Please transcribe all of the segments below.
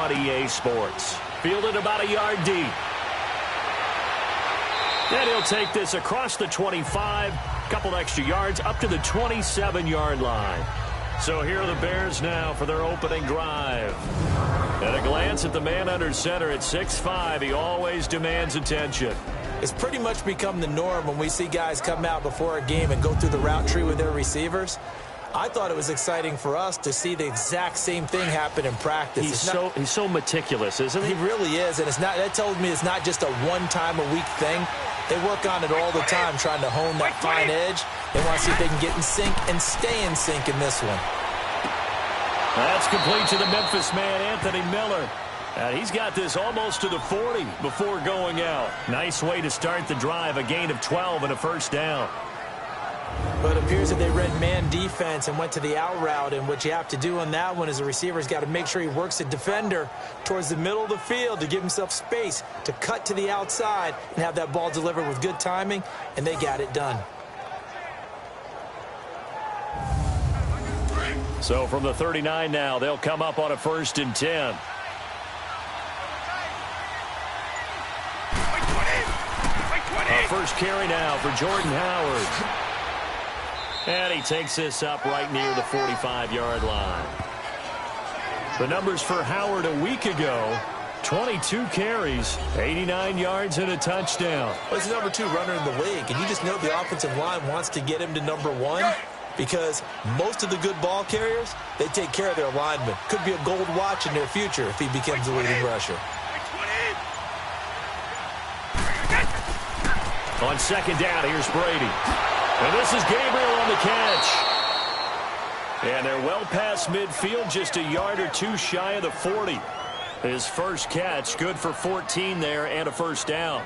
on EA Sports. Fielded about a yard deep. And he'll take this across the 25, couple extra yards, up to the 27-yard line. So here are the Bears now for their opening drive. At a glance at the man under center at 6'5", he always demands attention. It's pretty much become the norm when we see guys come out before a game and go through the route tree with their receivers. I thought it was exciting for us to see the exact same thing happen in practice. He's so meticulous, isn't he? He really is, and that tells me it's not just a one-time-a-week thing. They work on it all the time, trying to hone that fine edge. They want to see if they can get in sync and stay in sync in this one. That's complete to the Memphis man, Anthony Miller. And he's got this almost to the 40 before going out. Nice way to start the drive, a gain of 12 and a first down. But it appears that they read man defense and went to the out route, and what you have to do on that one is the receiver's got to make sure he works the defender towards the middle of the field to give himself space to cut to the outside and have that ball delivered with good timing, and they got it done. So from the 39 now, they'll come up on a 1st and 10. A first carry now for Jordan Howard. And he takes this up right near the 45-yard line. The numbers for Howard a week ago, 22 carries, 89 yards, and a touchdown. Well, he's the number 2 runner in the league, and you just know the offensive line wants to get him to number 1 because most of the good ball carriers, they take care of their linemen. Could be a gold watch in their future if he becomes the leading rusher. On 2nd down, here's Brady. And this is Gabriel on the catch. And they're well past midfield, just a yard or 2 shy of the 40. His first catch, good for 14 there and a first down.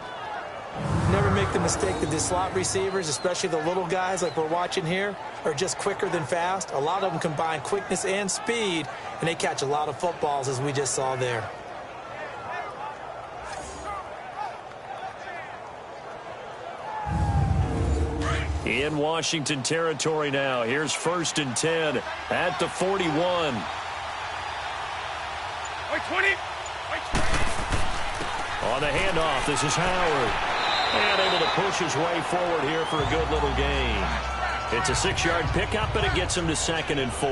Never make the mistake that the slot receivers, especially the little guys like we're watching here, are just quicker than fast. A lot of them combine quickness and speed, and they catch a lot of footballs, as we just saw there. In Washington territory now. Here's 1st and 10 at the 41. On the handoff, this is Howard. And able to push his way forward here for a good little gain. It's a 6-yard pickup, and it gets him to 2nd and 4.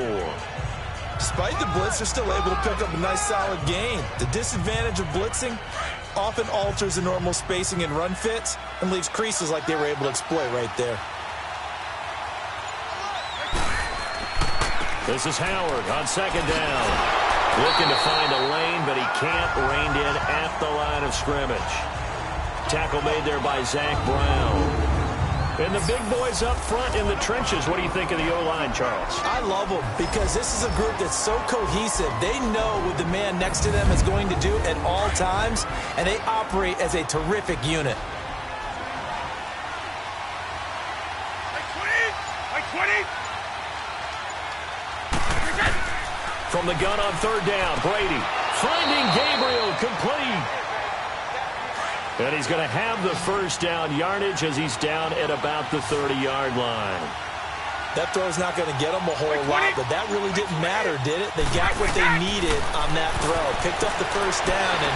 Despite the blitz, they're still able to pick up a nice solid gain. The disadvantage of blitzing often alters the normal spacing and run fits and leaves creases like they were able to exploit right there. This is Howard on 2nd down. Looking to find a lane, but he can't. Reined in at the line of scrimmage. Tackle made there by Zach Brown. And the big boys up front in the trenches. What do you think of the O-line, Charles? I love them because this is a group that's so cohesive. They know what the man next to them is going to do at all times, and they operate as a terrific unit. From the gun on 3rd down, Brady finding Gabriel complete. And he's going to have the first down yardage as he's down at about the 30-yard line. That throw's not going to get them a whole lot, but that really didn't matter, did it? They got what they needed on that throw. Picked up the first down, and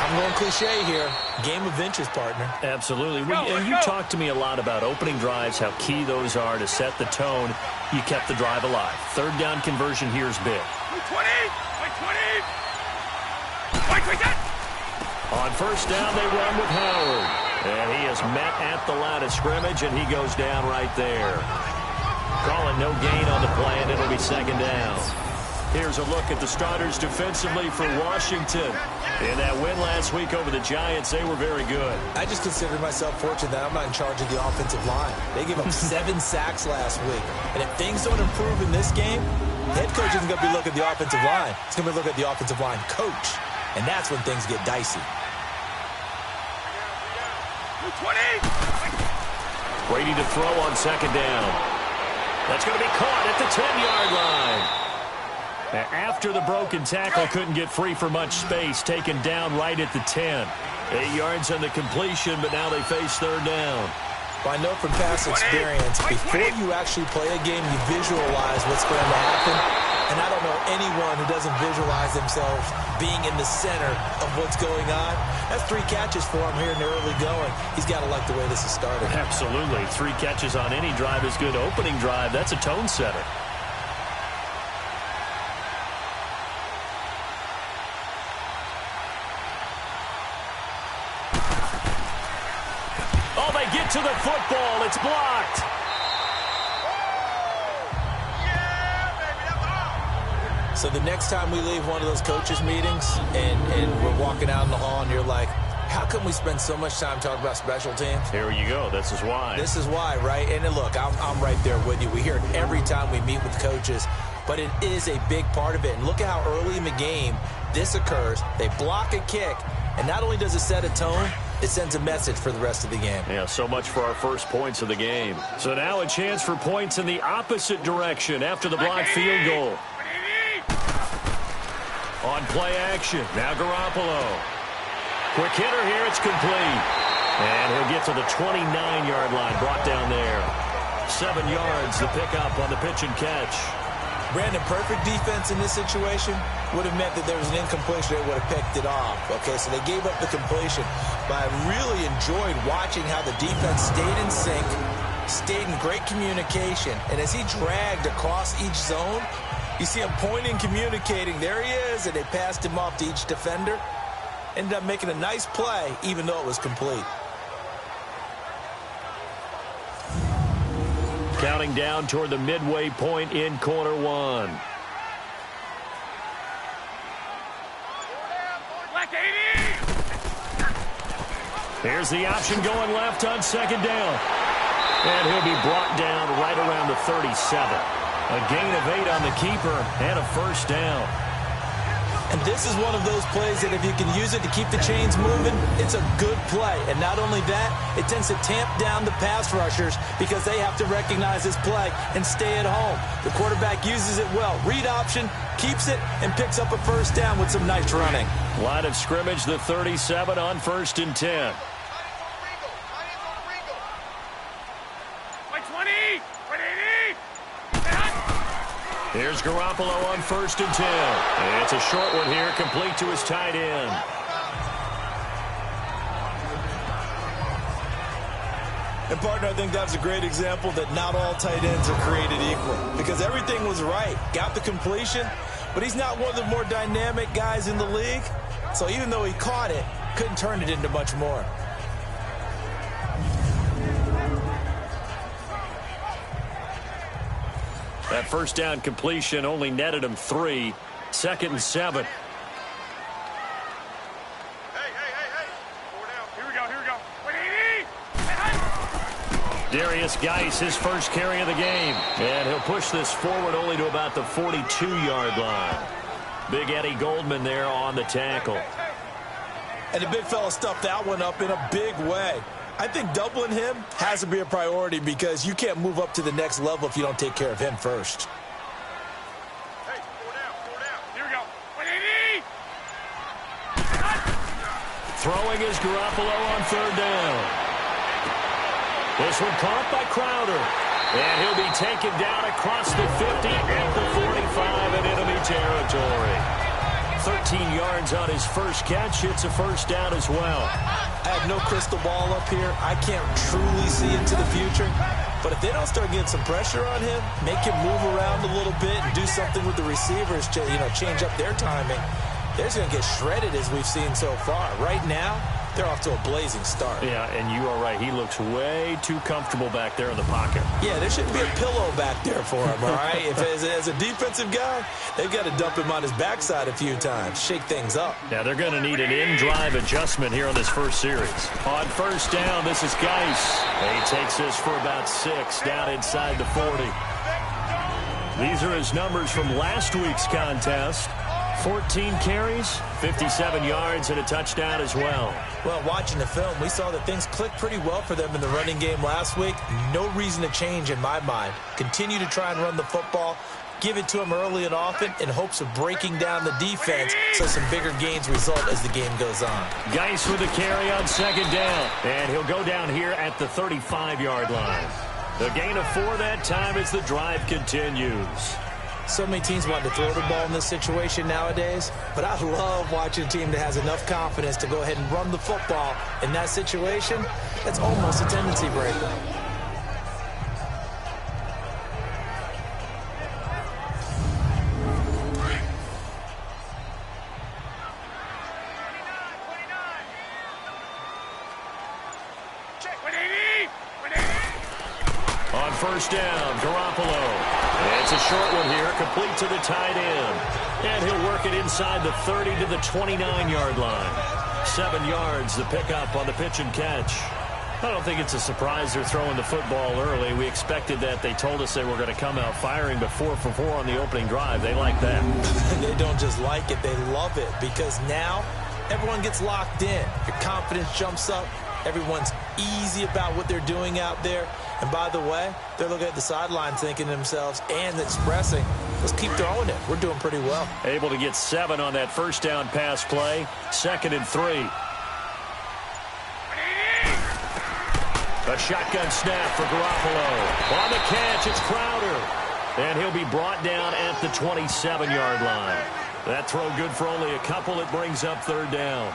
I'm going cliche here. Game of inches, partner. Absolutely. And you talked to me a lot about opening drives, how key those are to set the tone. You kept the drive alive. 3rd down conversion here is big. On 1st down, they run with Howard. And he is met at the line of scrimmage, and he goes down right there. Calling no gain on the play, and it'll be 2nd down. Here's a look at the starters defensively for Washington. In that win last week over the Giants, they were very good. I just consider myself fortunate that I'm not in charge of the offensive line. They gave up 7 sacks last week. And if things don't improve in this game, head coach isn't going to be looking at the offensive line. He's going to be looking at the offensive line coach. And that's when things get dicey. Brady to throw on 2nd down. That's going to be caught at the 10-yard line. After the broken tackle, couldn't get free for much space. Taken down right at the 10. 8 yards on the completion, but now they face 3rd down. Well, I know from past experience, before you actually play a game, you visualize what's going to happen. And I don't know anyone who doesn't visualize themselves being in the center of what's going on. That's 3 catches for him here in the early going. He's got to like the way this is started. Absolutely. 3 catches on any drive is good. Opening drive, that's a tone setter. Oh, they get to the football. It's blocked. So the next time we leave one of those coaches' meetings and we're walking out in the hall and you're like, how come we spend so much time talking about special teams? Here you go. This is why. This is why, right? And look, I'm right there with you. We hear it every time we meet with coaches, but it is a big part of it. And look at how early in the game this occurs. They block a kick, and not only does it set a tone, it sends a message for the rest of the game. Yeah, so much for our first points of the game. So now a chance for points in the opposite direction after the blocked field goal. On play action, now Garoppolo. Quick hitter here, it's complete. And he'll get to the 29-yard line, brought down there. 7 yards, the pickup on the pitch and catch. Brandon, perfect defense in this situation would have meant that there was an incompletion. They would have picked it off. Okay, so they gave up the completion. But I really enjoyed watching how the defense stayed in sync, stayed in great communication. And as he dragged across each zone, you see him pointing, communicating. There he is, and they passed him off to each defender. Ended up making a nice play, even though it was complete. Counting down toward the midway point in quarter one. Here's the option going left on second down. And he'll be brought down right around the 37. A gain of 8 on the keeper and a first down. And this is one of those plays that if you can use it to keep the chains moving, it's a good play. And not only that, it tends to tamp down the pass rushers because they have to recognize this play and stay at home. The quarterback uses it well. Read option, keeps it, and picks up a first down with some nice running. Line of scrimmage, the 37 on 1st and 10. Here's Garoppolo on 1st and 10. It's a short one here, complete to his tight end. And, partner, I think that's a great example that not all tight ends are created equal because everything was right. Got the completion, but he's not one of the more dynamic guys in the league. So even though he caught it, couldn't turn it into much more. That first down completion only netted him 3. 2nd and 7. Hey. 4 down. Here we go. Darius Geis, his first carry of the game. And he'll push this forward only to about the 42-yard line. Big Eddie Goldman there on the tackle. And the big fella stuffed that one up in a big way. I think doubling him has to be a priority because you can't move up to the next level if you don't take care of him first. Hey, 4 down. Here we go. Throwing is Garoppolo on 3rd down. This one caught by Crowder. And he'll be taken down across the 50 at the 45 in enemy territory. 13 yards on his first catch. It's a first down as well. I have no crystal ball up here. I can't truly see into the future. But if they don't start getting some pressure on him, make him move around a little bit and do something with the receivers to, change up their timing, they're just going to get shredded as we've seen so far. Right now, they're off to a blazing start. Yeah, and you are right. He looks way too comfortable back there in the pocket. Yeah, there shouldn't be a pillow back there for him, all right? If as a defensive guy, they've got to dump him on his backside a few times, shake things up. Now, they're going to need an in-drive adjustment here on this first series. On first down, this is Geis. He takes this for about 6 down inside the 40. These are his numbers from last week's contest. 14 carries, 57 yards, and a touchdown as well. Well, watching the film, we saw that things clicked pretty well for them in the running game last week. No reason to change in my mind. Continue to try and run the football, give it to them early and often in hopes of breaking down the defense so some bigger gains result as the game goes on. Geis with a carry on 2nd down, and he'll go down here at the 35-yard line. The gain of 4 that time as the drive continues. So many teams want to throw the ball in this situation nowadays, but I love watching a team that has enough confidence to go ahead and run the football in that situation. That's almost a tendency breaker. On first down, Garoppolo. It's a short one here, complete to the tight end. And he'll work it inside the 30 to the 29-yard line. 7 yards, the pickup on the pitch and catch. I don't think it's a surprise they're throwing the football early. We expected that. They told us they were going to come out firing, but 4 for 4 on the opening drive. They like that. They don't just like it, they love it, because now everyone gets locked in. Your confidence jumps up. Everyone's easy about what they're doing out there. And by the way, they're looking at the sideline thinking to themselves and expressing, let's keep throwing it. We're doing pretty well. Able to get 7 on that first down pass play. 2nd and 3. A shotgun snap for Garoppolo. On the catch, it's Crowder. And he'll be brought down at the 27-yard line. That throw good for only a couple. It brings up 3rd down.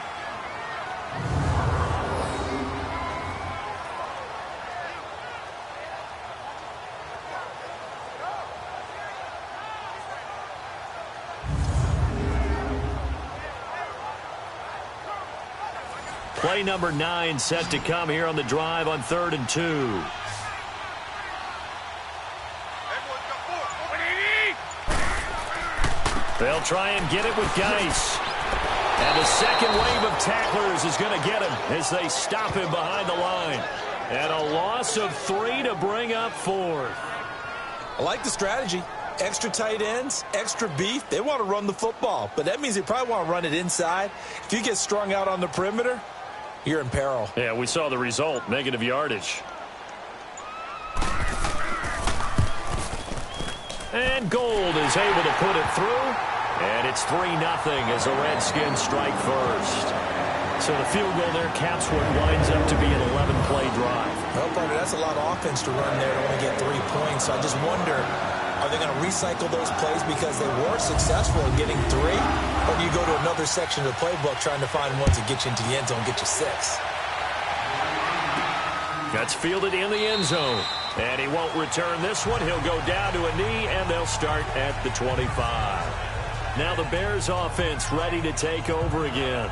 Play number 9 set to come here on the drive on 3rd and 2. They'll try and get it with Geis. And the second wave of tacklers is going to get him as they stop him behind the line. And a loss of 3 to bring up 4th. I like the strategy. Extra tight ends, extra beef. They want to run the football, but that means they probably want to run it inside. If you get strung out on the perimeter, you're in peril. Yeah, we saw the result, negative yardage. And Gold is able to put it through. And it's 3-0 as the Redskins strike first. So the field goal there caps what winds up to be an 11-play drive. Well, partner, that's a lot of offense to run there to only get 3 points. So I just wonder, are they going to recycle those plays because they were successful in getting 3? Or do you go to another section of the playbook trying to find ones that get you into the end zone, get you 6? That's fielded in the end zone. And he won't return this one. He'll go down to a knee, and they'll start at the 25. Now the Bears offense ready to take over again.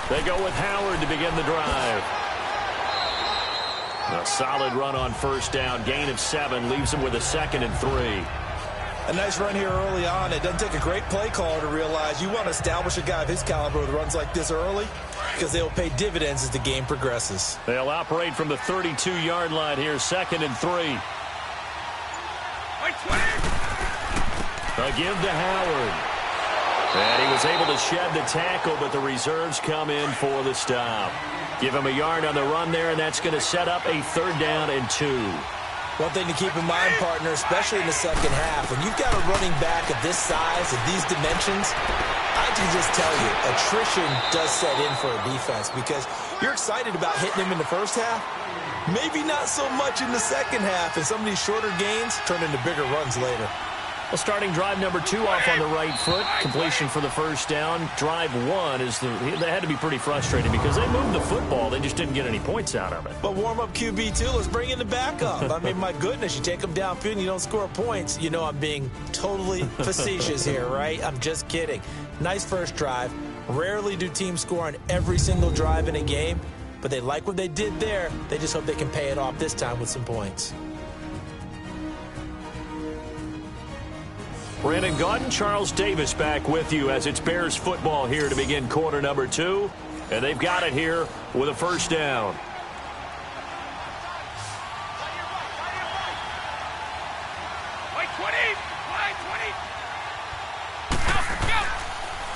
They go with Howard to begin the drive. A solid run on first down. Gain of 7 leaves him with a 2nd and 3. A nice run here early on. It doesn't take a great play caller to realize you want to establish a guy of his caliber with runs like this early because they'll pay dividends as the game progresses. They'll operate from the 32-yard line here. 2nd and 3. A give to Howard. And he was able to shed the tackle, but the reserves come in for the stop. Give him a yard on the run there, and that's going to set up a 3rd down and 2. One thing to keep in mind, partner, especially in the second half, when you've got a running back of this size, of these dimensions, I can just tell you, attrition does set in for a defense because you're excited about hitting him in the first half, maybe not so much in the second half, and some of these shorter gains turn into bigger runs later. Well, starting drive number 2 off on the right foot. Completion for the first down. Drive 1 is they had to be pretty frustrating because they moved the football. They just didn't get any points out of it. But warm-up QB2, let's bring in the backup. I mean, my goodness, you take them downfield and you don't score points. You know I'm being totally facetious here, right? I'm just kidding. Nice first drive. Rarely do teams score on every single drive in a game, but they like what they did there. They just hope they can pay it off this time with some points. Brandon Gaudin, Charles Davis back with you as it's Bears football here to begin quarter number 2. And they've got it here with a first down.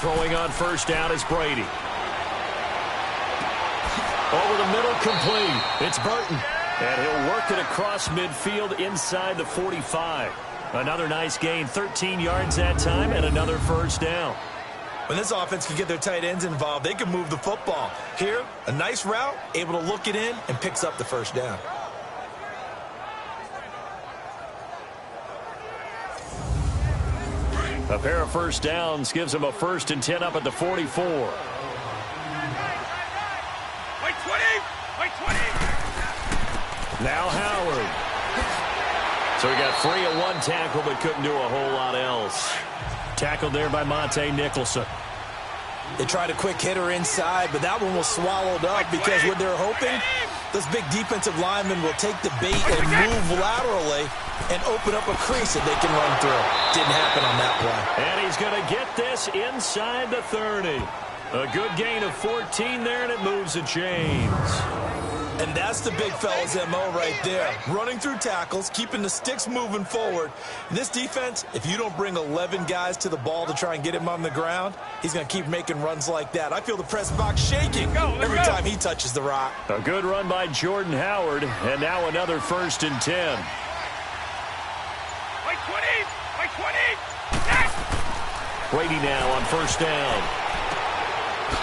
Throwing on first down is Brady. Over the middle, complete. It's Burton. And he'll work it across midfield inside the 45. Another nice gain, 13 yards that time, and another first down. When this offense can get their tight ends involved, they can move the football. Here, a nice route, able to look it in, and picks up the first down. A pair of first downs gives them a 1st and 10 up at the 44. Wait 20! Wait 20! Now Howard. So he got free of one tackle but couldn't do a whole lot else. Tackled there by Monte Nicholson. They tried a quick hitter inside, but that one was swallowed up because what they're hoping, this big defensive lineman will take the bait and move laterally and open up a crease that they can run through. Didn't happen on that play. And he's going to get this inside the 30. A good gain of 14 there, and it moves the chains. And that's the big fella's MO right there. Running through tackles, keeping the sticks moving forward. In this defense, if you don't bring 11 guys to the ball to try and get him on the ground, he's going to keep making runs like that. I feel the press box shaking every time he touches the rock. A good run by Jordan Howard, and now another 1st and 10. Wait 20! Wait 20! Yes! Brady now on first down.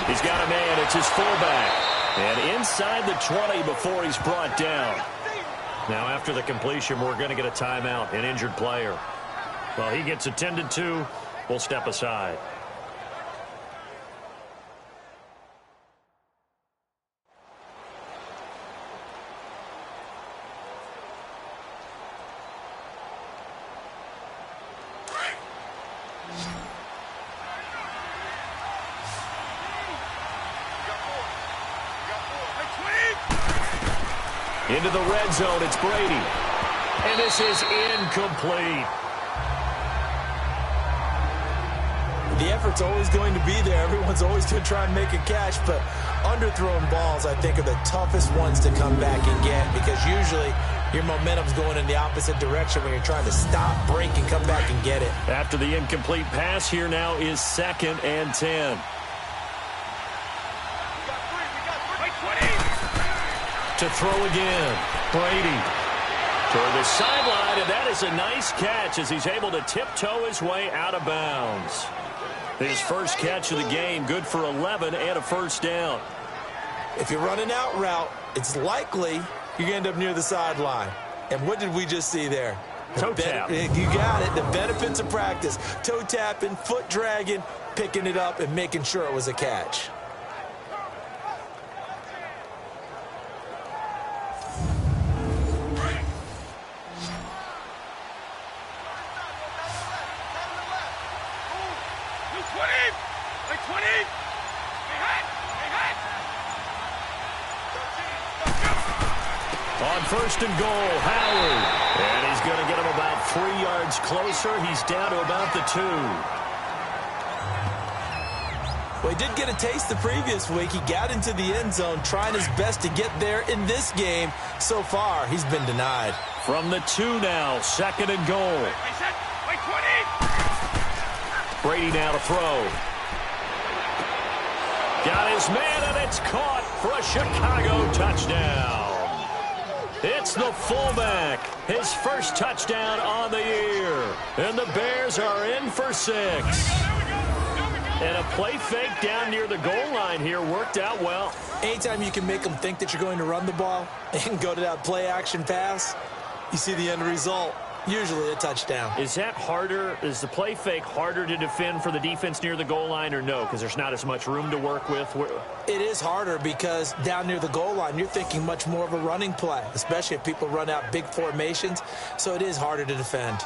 He's got a man. It's his fullback. And inside the 20 before he's brought down. Now after the completion, we're going to get a timeout, an injured player. Well, he gets attended to. We'll step aside. Into the red zone, it's Brady. And this is incomplete. The effort's always going to be there. Everyone's always going to try and make a catch, but underthrown balls, I think, are the toughest ones to come back and get because usually your momentum's going in the opposite direction when you're trying to stop, break, and come back and get it. After the incomplete pass, here now is 2nd and 10. To throw again, Brady toward the sideline, and that is a nice catch as he's able to tiptoe his way out of bounds. His first catch of the game, good for 11 and a first down. If you're running out route, it's likely you're going to end up near the sideline. And what did we just see there? Toe tap. You got it. The benefits of practice. Toe tapping, foot dragging, picking it up, and making sure it was a catch. On 1st and goal, Howard. And he's going to get him about 3 yards closer. He's down to about the 2. Well, he did get a taste the previous week. He got into the end zone, trying his best to get there in this game. So far, he's been denied. From the 2 now, 2nd and goal. Wait 20! Brady now to throw. Got his man, and it's caught for a Chicago touchdown. It's the fullback, his first touchdown on the year. And the Bears are in for 6. And a play fake down near the goal line here worked out well. Anytime you can make them think that you're going to run the ball and go to that play action pass, you see the end result. Usually a touchdown. Is that harder? Is the play fake harder to defend for the defense near the goal line or no? Because there's not as much room to work with? It is harder because down near the goal line, you're thinking much more of a running play, especially if people run out big formations. So it is harder to defend.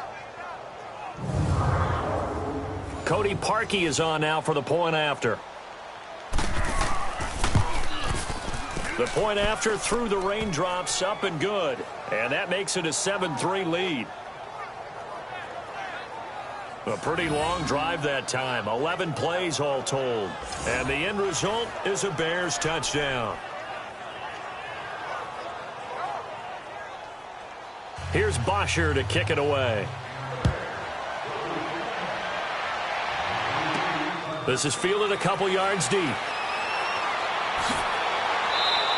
Cody Parkey is on now for the point after. The point after through the raindrops, up and good. And that makes it a 7-3 lead. A pretty long drive that time. 11 plays all told. And the end result is a Bears touchdown. Here's Bosher to kick it away. This is fielded a couple yards deep.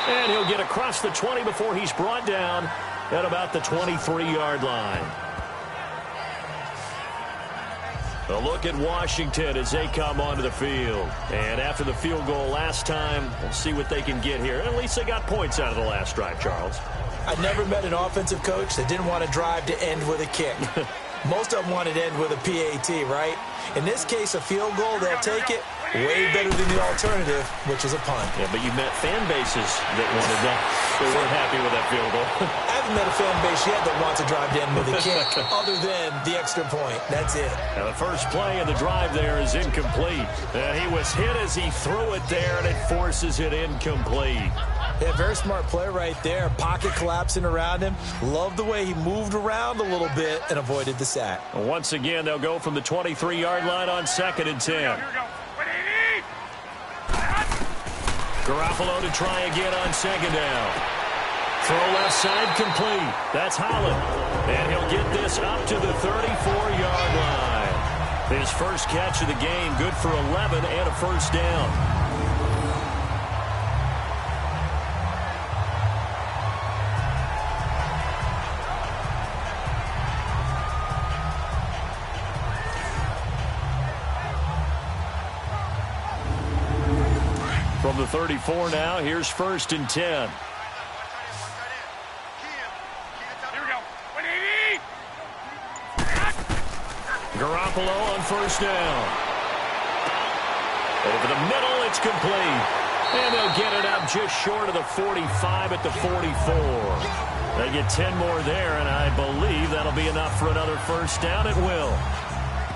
And he'll get across the 20 before he's brought down at about the 23-yard line. A look at Washington as they come onto the field. And after the field goal last time, we'll see what they can get here. At least they got points out of the last drive, Charles. I never met an offensive coach that didn't want to drive to end with a kick. Most of them wanted to end with a PAT, right? In this case, a field goal, they'll take it. Way better than the alternative, which is a punt. Yeah, but you met fan bases that wanted that. They weren't happy with that field goal. I haven't met a fan base yet that wants to drive to end with a kick, other than the extra point. That's it. Now the first play of the drive there is incomplete. He was hit as he threw it there, and it forces it incomplete. Yeah, very smart play right there. Pocket collapsing around him. Love the way he moved around a little bit and avoided the sack. Once again, they'll go from the 23-yard line on 2nd and 10. Here we go. Garoppolo to try again on 2nd down. Throw left side complete. That's Holland. And he'll get this up to the 34-yard line. His first catch of the game, good for 11 and a first down. From the 34 now, here's 1st and 10. Here we go. 180. Garoppolo on 1st down. Over the middle, it's complete. And they'll get it up just short of the 45 at the 44. They get 10 more there, and I believe that'll be enough for another first down. It will.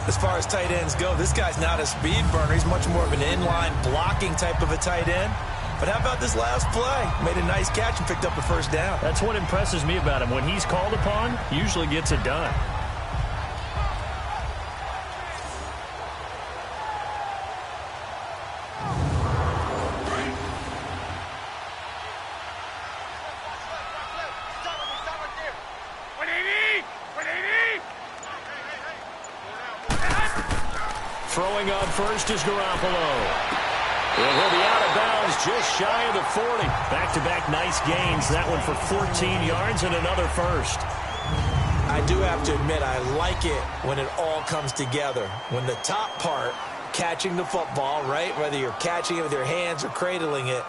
As far as tight ends go, this guy's not a speed burner. He's much more of an inline blocking type of a tight end. But how about this last play? Made a nice catch and picked up a first down. That's what impresses me about him. When he's called upon, he usually gets it done. Throwing on first is Garoppolo. And he'll be out of bounds just shy of the 40. Back-to-back nice gains. That one for 14 yards and another first. I do have to admit, I like it when it all comes together. When the top part, catching the football, right, whether you're catching it with your hands or cradling it,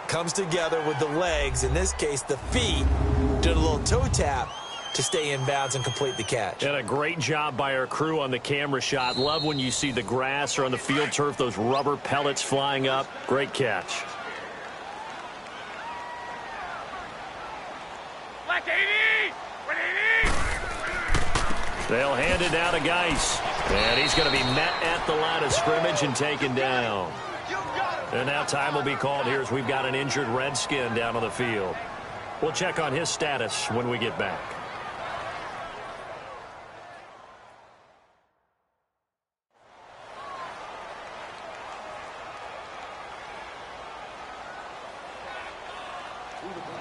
comes together with the legs, in this case the feet, did a little toe tap to stay in bounds and complete the catch. And a great job by our crew on the camera shot. Love when you see the grass or on the field turf, those rubber pellets flying up. Great catch. Black 80. 180. They'll hand it down to Geis. And he's going to be met at the line of scrimmage and taken down. And now time will be called here as we've got an injured Redskin down on the field. We'll check on his status when we get back.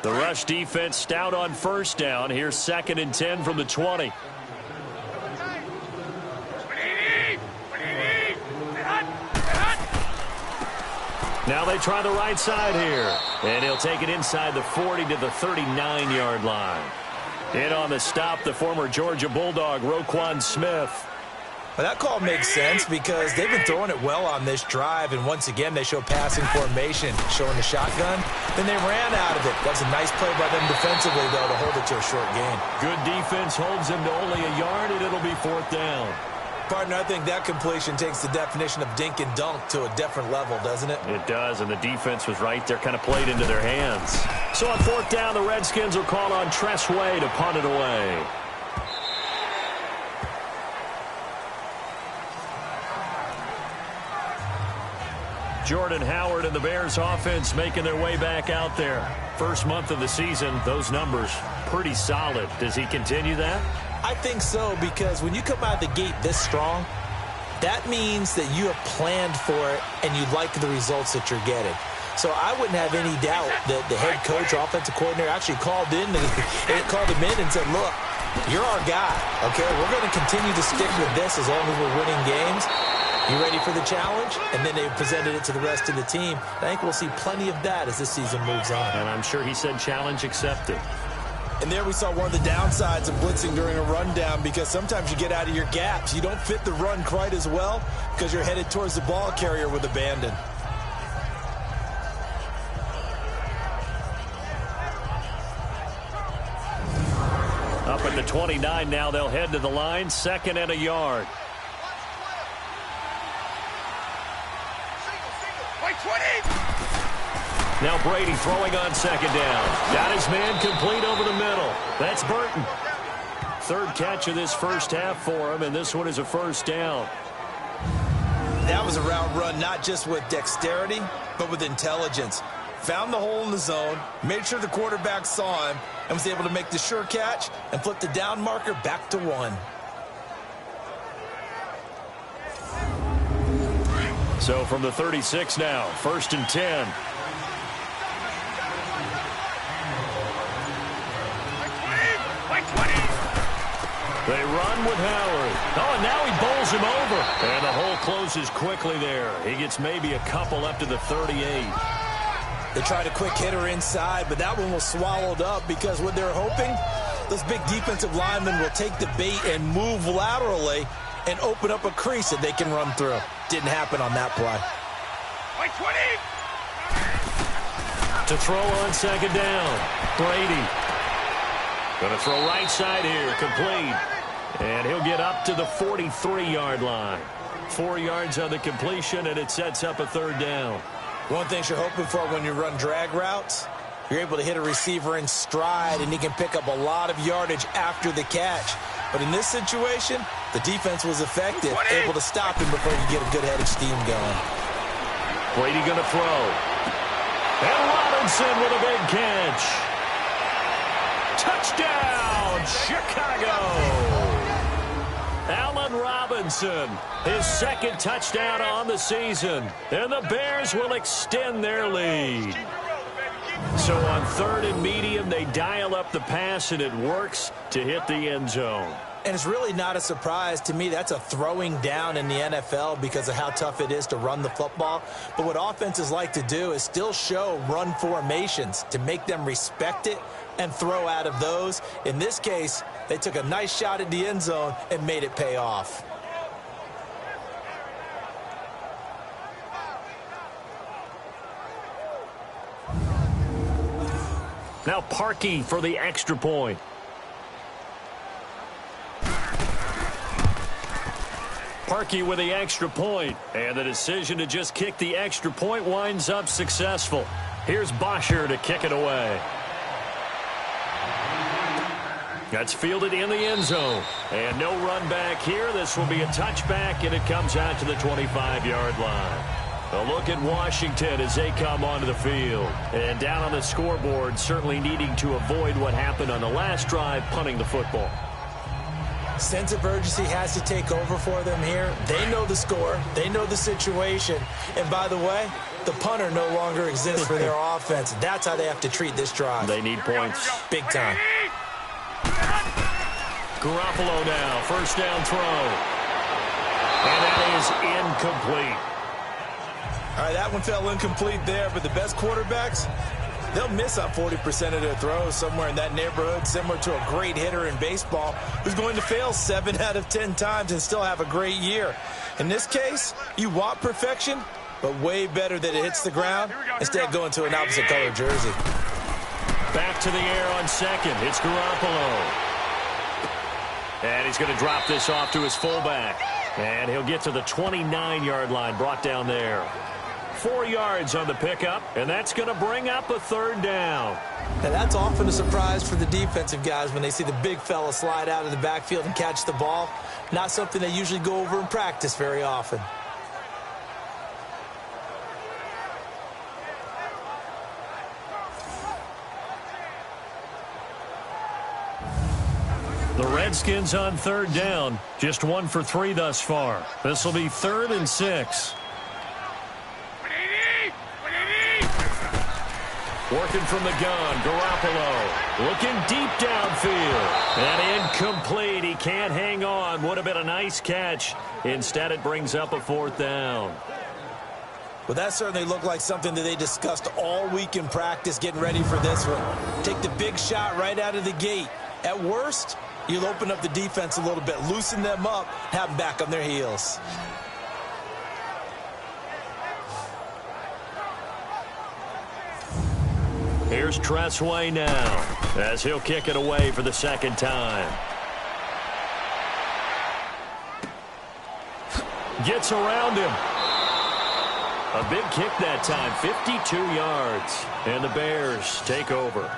The rush defense stout on first down. Here's 2nd and 10 from the 20. 180. 180. Now they try the right side here. And he'll take it inside the 40 to the 39-yard line. In on the stop, the former Georgia Bulldog, Roquan Smith. Well, that call makes sense because they've been throwing it well on this drive, and once again they show passing formation, showing the shotgun. Then they ran out of it. That's a nice play by them defensively, though, to hold it to a short gain. Good defense holds him to only a yard, and it'll be 4th down. Partner, I think that completion takes the definition of dink and dunk to a different level, doesn't it? It does, and the defense was right there, kind of played into their hands. So on 4th down, the Redskins will call on Tress Way to punt it away. Jordan Howard and the Bears offense making their way back out there. First month of the season, those numbers pretty solid. Does he continue that? I think so, because when you come out of the gate this strong, that means that you have planned for it and you like the results that you're getting. So I wouldn't have any doubt that the head coach or offensive coordinator actually called him in and said, look, you're our guy, okay? We're going to continue to stick with this as long as we're winning games. You ready for the challenge? And then they presented it to the rest of the team. I think we'll see plenty of that as this season moves on. And I'm sure he said challenge accepted. And there we saw one of the downsides of blitzing during a rundown, because sometimes you get out of your gaps. You don't fit the run quite as well because you're headed towards the ball carrier with abandon. Up at the 29 now, they'll head to the line, 2nd and a yard. Now Brady throwing on 2nd down. Got his man complete over the middle. That's Burton. 3rd catch of this first half for him, and this one is a 1st down. That was a route run not just with dexterity, but with intelligence. Found the hole in the zone, made sure the quarterback saw him, and was able to make the sure catch and flip the down marker back to 1. So from the 36 now, 1st and 10. They run with Howard. Oh, and now he bowls him over. And the hole closes quickly there. He gets maybe a couple up to the 38. They tried a quick hitter inside, but that one was swallowed up because what they're hoping, those big defensive linemen will take the bait and move laterally and open up a crease that they can run through. Didn't happen on that play. To throw on 2nd down, Brady. Going to throw right side here, complete. And he'll get up to the 43-yard line. 4 yards on the completion, and it sets up a 3rd down. One thing you're hoping for when you run drag routes, you're able to hit a receiver in stride, and he can pick up a lot of yardage after the catch. But in this situation, the defense was effective, able to stop him before you get a good head of steam going. Brady going to throw. And Robinson with a big catch. Touchdown, Chicago. Allen Robinson, his 2nd touchdown on the season. And the Bears will extend their lead. So on 3rd and medium, they dial up the pass, and it works to hit the end zone. And it's really not a surprise to me. That's a throwing down in the NFL because of how tough it is to run the football. But what offenses like to do is still show run formations to make them respect it and throw out of those. In this case, they took a nice shot at the end zone and made it pay off. Now Parkey for the extra point. Parkey with the extra point, and the decision to just kick the extra point winds up successful. Here's Bosher to kick it away. That's fielded in the end zone. And no run back here. This will be a touchback, and it comes out to the 25-yard line. A look at Washington as they come onto the field. And down on the scoreboard, certainly needing to avoid what happened on the last drive, punting the football. Sense of urgency has to take over for them here. They know the score. They know the situation. And by the way, the punter no longer exists for their offense. That's how they have to treat this drive. They need points. Big time. Garoppolo now, 1st down throw. And that is incomplete. All right, that one fell incomplete there, but the best quarterbacks, they'll miss on 40% of their throws, somewhere in that neighborhood, similar to a great hitter in baseball who's going to fail 7 out of 10 times and still have a great year. In this case, you want perfection, but way better that it hits the ground instead of going to an opposite color jersey. Back to the air on 2nd. It's Garoppolo. And he's going to drop this off to his fullback. And he'll get to the 29-yard line, brought down there. 4 yards on the pickup, and that's going to bring up a 3rd down. Now that's often a surprise for the defensive guys when they see the big fella slide out of the backfield and catch the ball. Not something they usually go over in practice very often. The Redskins on 3rd down, just 1 for 3 thus far. This will be 3rd and 6. Working from the gun, Garoppolo looking deep downfield. And incomplete. He can't hang on. Would have been a nice catch. Instead, it brings up a 4th down. Well, that certainly looked like something that they discussed all week in practice getting ready for this one. Take the big shot right out of the gate. At worst, you'll open up the defense a little bit, loosen them up, have them back on their heels. Here's Tressway now as he'll kick it away for the 2nd time. Gets around him. A big kick that time, 52 yards. And the Bears take over.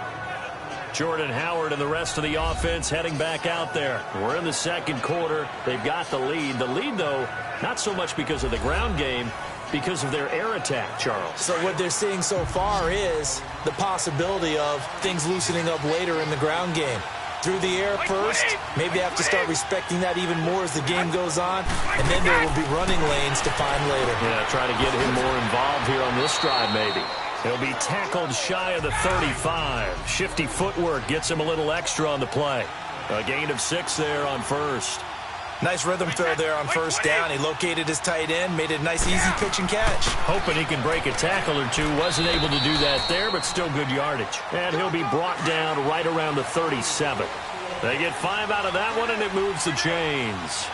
Jordan Howard and the rest of the offense heading back out there. We're in the 2nd quarter. They've got the lead. The lead, though, not so much because of the ground game, because of their air attack, Charles. So what they're seeing so far is the possibility of things loosening up later in the ground game. Through the air first, maybe have to start respecting that even more as the game goes on, and then there will be running lanes to find later. Yeah, try to get him more involved here on this drive maybe. He'll be tackled shy of the 35. Shifty footwork gets him a little extra on the play. A gain of 6 there on 1st. Nice rhythm throw there on 1st down. He located his tight end, made it a nice easy pitch and catch. Hoping he can break a tackle or two. Wasn't able to do that there, but still good yardage. And he'll be brought down right around the 37. They get 5 out of that one, and it moves the chains.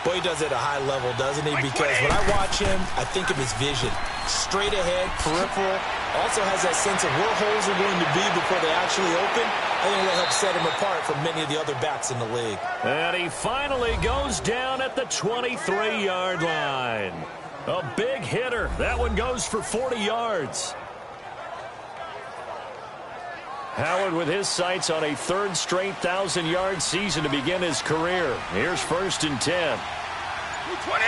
Boy, he does it at a high level, doesn't he? Because when I watch him, I think of his vision. Straight ahead, peripheral. Also has that sense of where holes are going to be before they actually open. I think that helps set him apart from many of the other backs in the league. And he finally goes down at the 23-yard line. A big hitter. That one goes for 40 yards. Howard with his sights on a 3rd straight 1,000-yard season to begin his career. Here's 1st and 10. 20.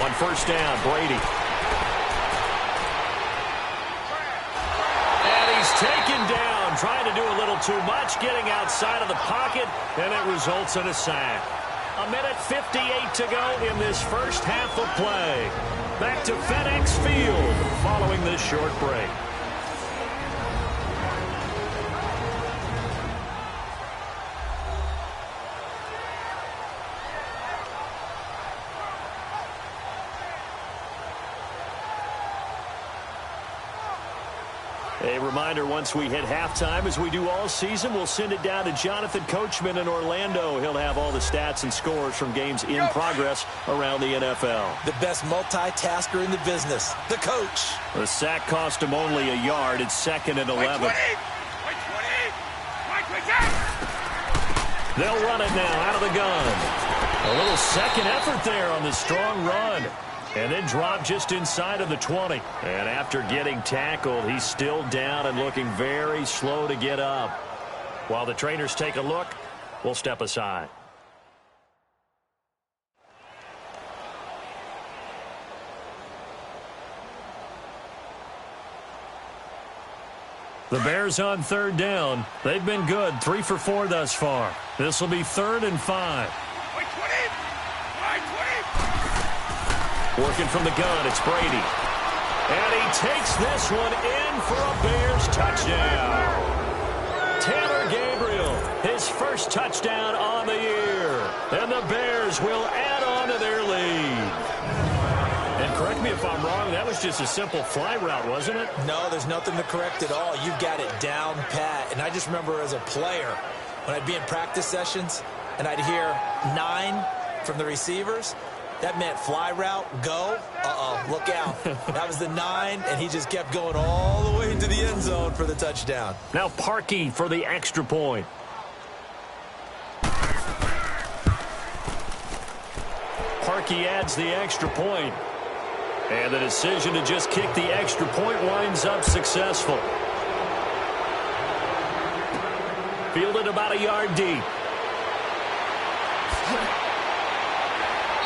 On 1st down, Brady. And he's taken down, trying to do a little too much, getting outside of the pocket, and it results in a sack. 1:58 to go in this first half of play. Back to FedEx Field following this short break. A reminder, once we hit halftime, as we do all season, we'll send it down to Jonathan Coachman in Orlando. He'll have all the stats and scores from games in progress around the NFL. The best multitasker in the business, the coach. The sack cost him only a yard. It's 2nd and 11. They'll run it now out of the gun. A little second effort there on the strong run. And then drop just inside of the 20. And after getting tackled, he's still down and looking very slow to get up. While the trainers take a look, we'll step aside. The Bears on 3rd down. They've been good, 3 for 4 thus far. This will be 3rd and 5. Working from the gun, it's Brady. And he takes this one in for a Bears touchdown. Taylor Gabriel, his first touchdown on the year. And the Bears will add on to their lead. And correct me if I'm wrong, that was just a simple fly route, wasn't it? No, there's nothing to correct at all. You've got it down pat. And I just remember as a player, when I'd be in practice sessions and I'd hear 9 from the receivers, that meant fly route, go, look out. That was the 9, and he just kept going all the way into the end zone for the touchdown. Now Parkey for the extra point. Parkey adds the extra point. And the decision to just kick the extra point winds up successful. Fielded about a yard deep.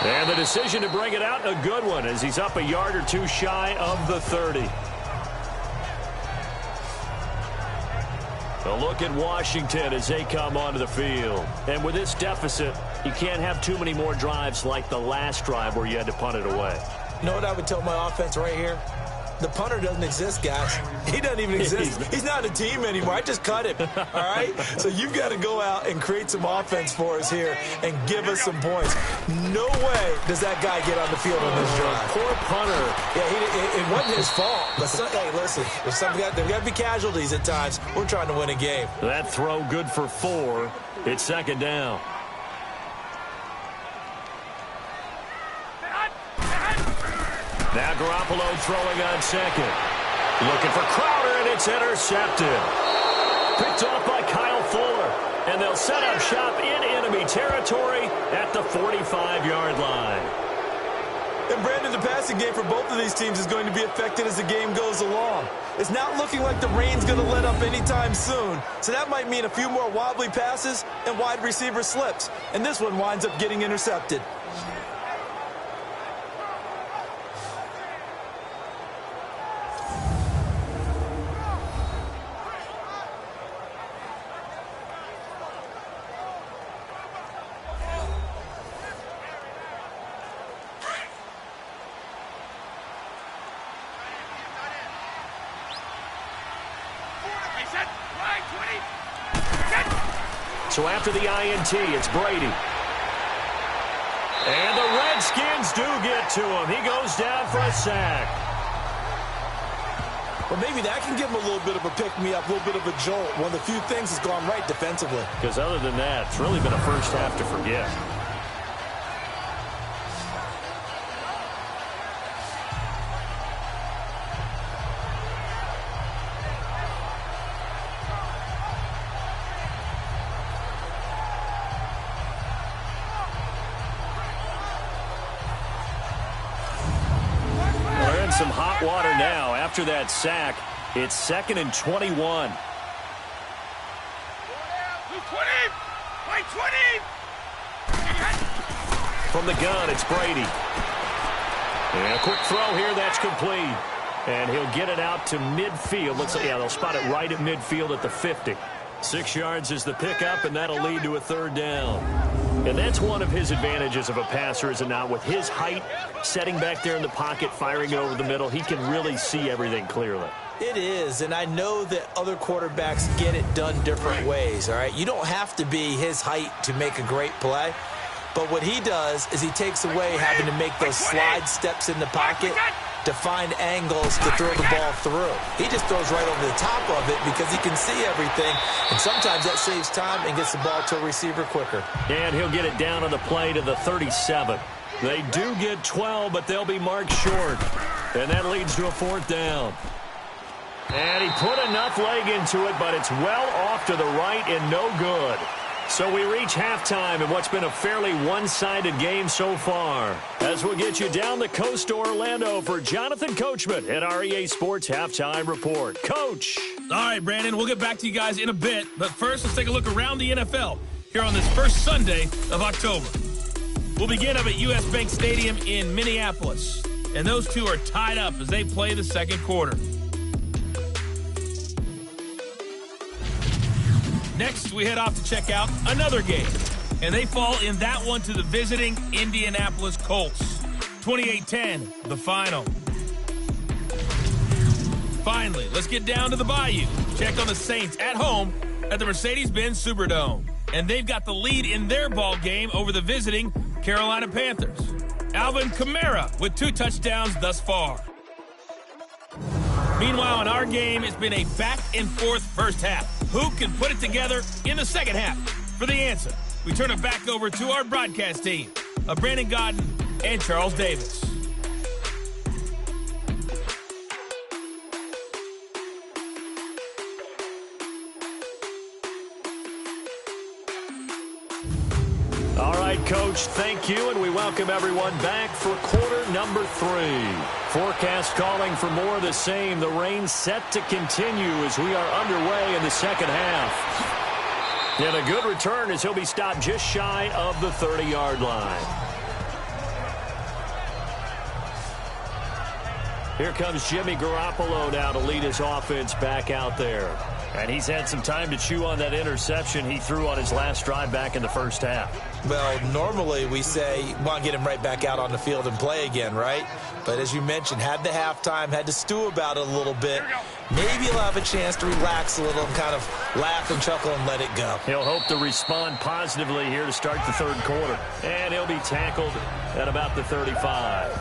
And the decision to bring it out, a good one, as he's up a yard or two shy of the 30. A look at Washington as they come onto the field. And with this deficit, you can't have too many more drives like the last drive where you had to punt it away. You know what I would tell my offense right here? The punter doesn't exist, guys. He doesn't even exist. He's not a team anymore. I just cut him, all right? So you've got to go out and create some offense for us here and give us some points. No way does that guy get on the field on this drive. Poor punter. Yeah, it wasn't his fault. But hey, listen, there's got to be casualties at times. We're trying to win a game. That throw good for 4. It's second down. Now Garoppolo throwing on second. Looking for Crowder, and it's intercepted. Picked off by Kyle Fuller. And they'll set up shop in enemy territory at the 45-yard line. And Brandon, the passing game for both of these teams is going to be affected as the game goes along. It's not looking like the rain's going to let up anytime soon. So that might mean a few more wobbly passes and wide receiver slips. And this one winds up getting intercepted. So after the INT, it's Brady. And the Redskins do get to him. He goes down for a sack. Well, maybe that can give him a little bit of a pick-me-up, a little bit of a jolt. One of the few things that's gone right defensively. Because other than that, it's really been a first half to forget. Some hot water now after that sack. It's 2nd and 21. From the gun, it's Brady. And a quick throw here, that's complete. And he'll get it out to midfield. Looks like, yeah, they'll spot it right at midfield at the 50. 6 yards is the pickup, and that'll lead to a 3rd down. And that's one of his advantages of a passer, is it not? With his height, setting back there in the pocket, firing over the middle, he can really see everything clearly. It is, and I know that other quarterbacks get it done different ways, all right? You don't have to be his height to make a great play, but what he does is he takes away having to make those slide steps in the pocket to find angles to throw the ball through. He just throws right over the top of it because he can see everything, and sometimes that saves time and gets the ball to a receiver quicker. And he'll get it down on the play to the 37. They do get 12, but they'll be marked short, and that leads to a 4th down. And he put enough leg into it, but it's well off to the right and no good. So we reach halftime in what's been a fairly one-sided game so far. As we'll get you down the coast to Orlando for Jonathan Coachman at our EA Sports Halftime Report. Coach! All right, Brandon, we'll get back to you guys in a bit. But first, let's take a look around the NFL here on this first Sunday of October. We'll begin up at U.S. Bank Stadium in Minneapolis. And those two are tied up as they play the second quarter. Next, we head off to check out another game. And they fall in that one to the visiting Indianapolis Colts. 28-10, the final. Finally, let's get down to the Bayou. Check on the Saints at home at the Mercedes-Benz Superdome. And they've got the lead in their ball game over the visiting Carolina Panthers. Alvin Kamara with 2 touchdowns thus far. Meanwhile, in our game, it's been a back-and-forth first half. Who can put it together in the second half? For the answer, we turn it back over to our broadcast team of Brandon Godden and Charles Davis. All right, Coach, thank you, and we welcome everyone back for quarter number 3. Forecast calling for more of the same. The rain set to continue as we are underway in the second half. And a good return as he'll be stopped just shy of the 30-yard line. Here comes Jimmy Garoppolo now to lead his offense back out there. And he's had some time to chew on that interception he threw on his last drive back in the first half. Well, normally we say, well, get him right back out on the field and play again, right? But as you mentioned, had the halftime, had to stew about it a little bit. Maybe he'll have a chance to relax a little and kind of laugh and chuckle and let it go. He'll hope to respond positively here to start the third quarter. And he'll be tackled at about the 35.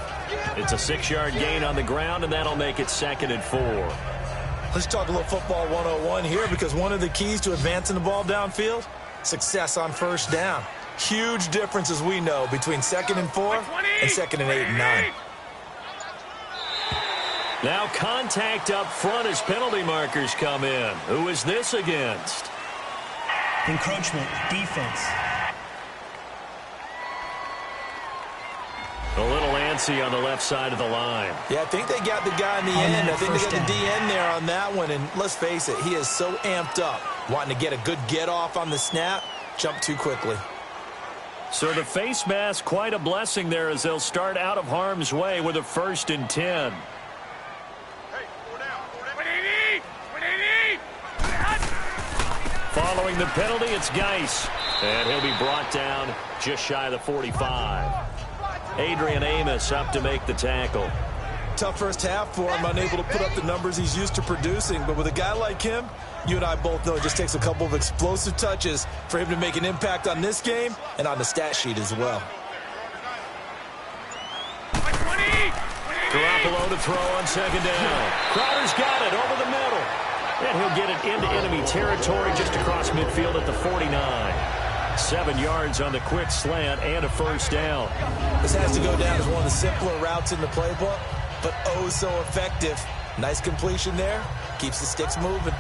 It's a 6-yard gain on the ground, and that'll make it 2nd and 4. Let's talk a little football 101 here, because one of the keys to advancing the ball downfield, success on first down. Huge difference, as we know, between 2nd and 4 and 2nd and 8 and 9. Now contact up front as penalty markers come in. Who is this against? Encroachment, defense. A little antsy on the left side of the line. Yeah, I think they got the guy in the end. I think they got the DN there on that one. And let's face it, he is so amped up, wanting to get a good get-off on the snap, jump too quickly. So the face mask, quite a blessing there as they'll start out of harm's way with a 1st and 10. Following the penalty, it's Geis. And he'll be brought down just shy of the 45. Adrian Amos up to make the tackle. Tough first half for him, unable to put up the numbers he's used to producing. But with a guy like him, you and I both know it just takes a couple of explosive touches for him to make an impact on this game and on the stat sheet as well. Garoppolo to throw on 2nd down. Crowder's got it over the middle. And he'll get it into enemy territory just across midfield at the 49. 7 yards on the quick slant and a 1st down. This has to go down as one of the simpler routes in the playbook, but oh so effective. Nice completion there. Keeps the sticks moving.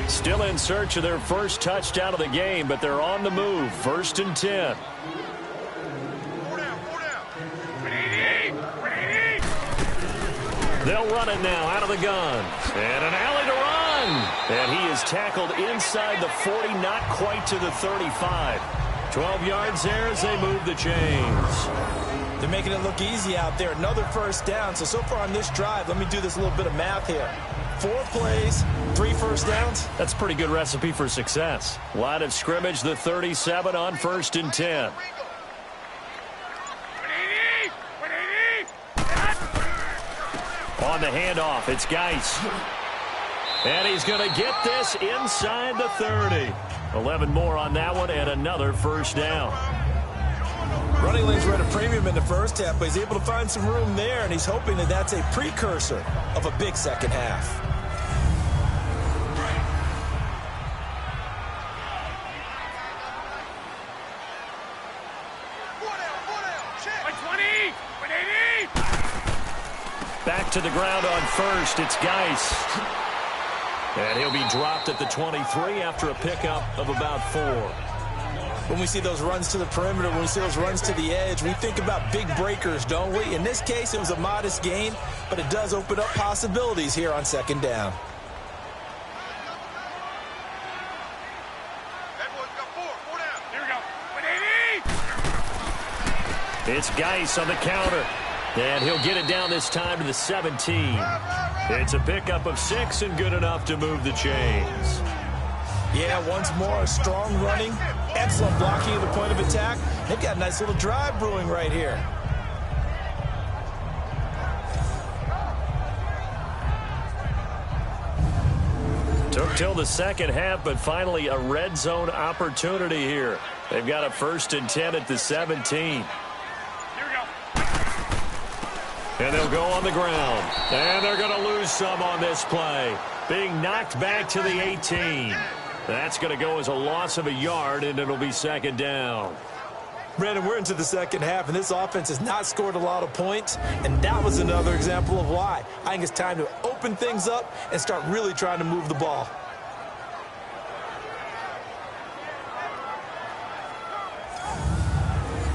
Still in search of their first touchdown of the game, but they're on the move. 1st and 10. They'll run it now out of the gun. And an alley to run. And he is tackled inside the 40, not quite to the 35. 12 yards there as they move the chains. They're making it look easy out there. Another 1st down. So far on this drive, let me do this little bit of math here. 4 plays, 3 1st downs. That's a pretty good recipe for success. Line of scrimmage, the 37 on 1st and 10. On the handoff, it's Geis. And he's going to get this inside the 30. 11 more on that one and another 1st down. Running lanes were at a premium in the first half, but he's able to find some room there, and he's hoping that that's a precursor of a big second half. Back to the ground on 1st, it's Geis. And he'll be dropped at the 23 after a pickup of about 4. When we see those runs to the perimeter, when we see those runs to the edge, we think about big breakers, don't we? In this case, it was a modest gain, but it does open up possibilities here on 2nd down. It's Geis on the counter. And he'll get it down this time to the 17. It's a pickup of 6 and good enough to move the chains. Yeah, once more, strong running, excellent blocking at the point of attack. They've got a nice little drive brewing right here. Took till the second half, but finally a red zone opportunity here. They've got a 1st and 10 at the 17. And they'll go on the ground. And they're going to lose some on this play. Being knocked back to the 18. That's going to go as a loss of a yard, and it'll be 2nd down. Brandon, we're into the second half, and this offense has not scored a lot of points, and that was another example of why. I think it's time to open things up and start really trying to move the ball.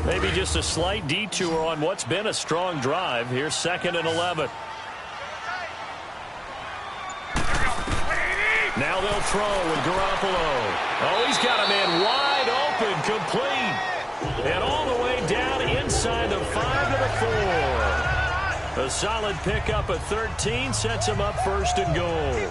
Maybe just a slight detour on what's been a strong drive. Here's 2nd and 11. Now they'll throw with Garoppolo. Oh, he's got a man wide open, complete. And all the way down inside the 5 to the 4. A solid pickup at 13 sets him up 1st and goal.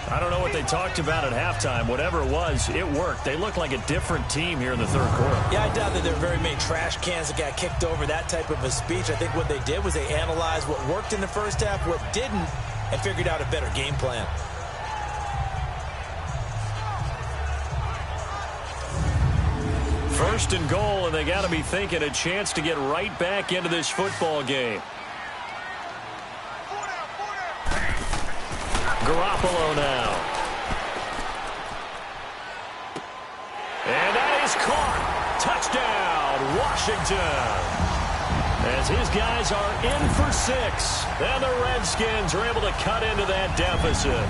I don't know what they talked about at halftime. Whatever it was, it worked. They looked like a different team here in the third quarter. Yeah, I doubt that there were very many trash cans that got kicked over, that type of a speech. I think what they did was they analyzed what worked in the first half, what didn't, and figured out a better game plan. First and goal, and they got to be thinking a chance to get right back into this football game. Garoppolo now. And that is caught. Touchdown, Washington. As his guys are in for 6. And the Redskins are able to cut into that deficit.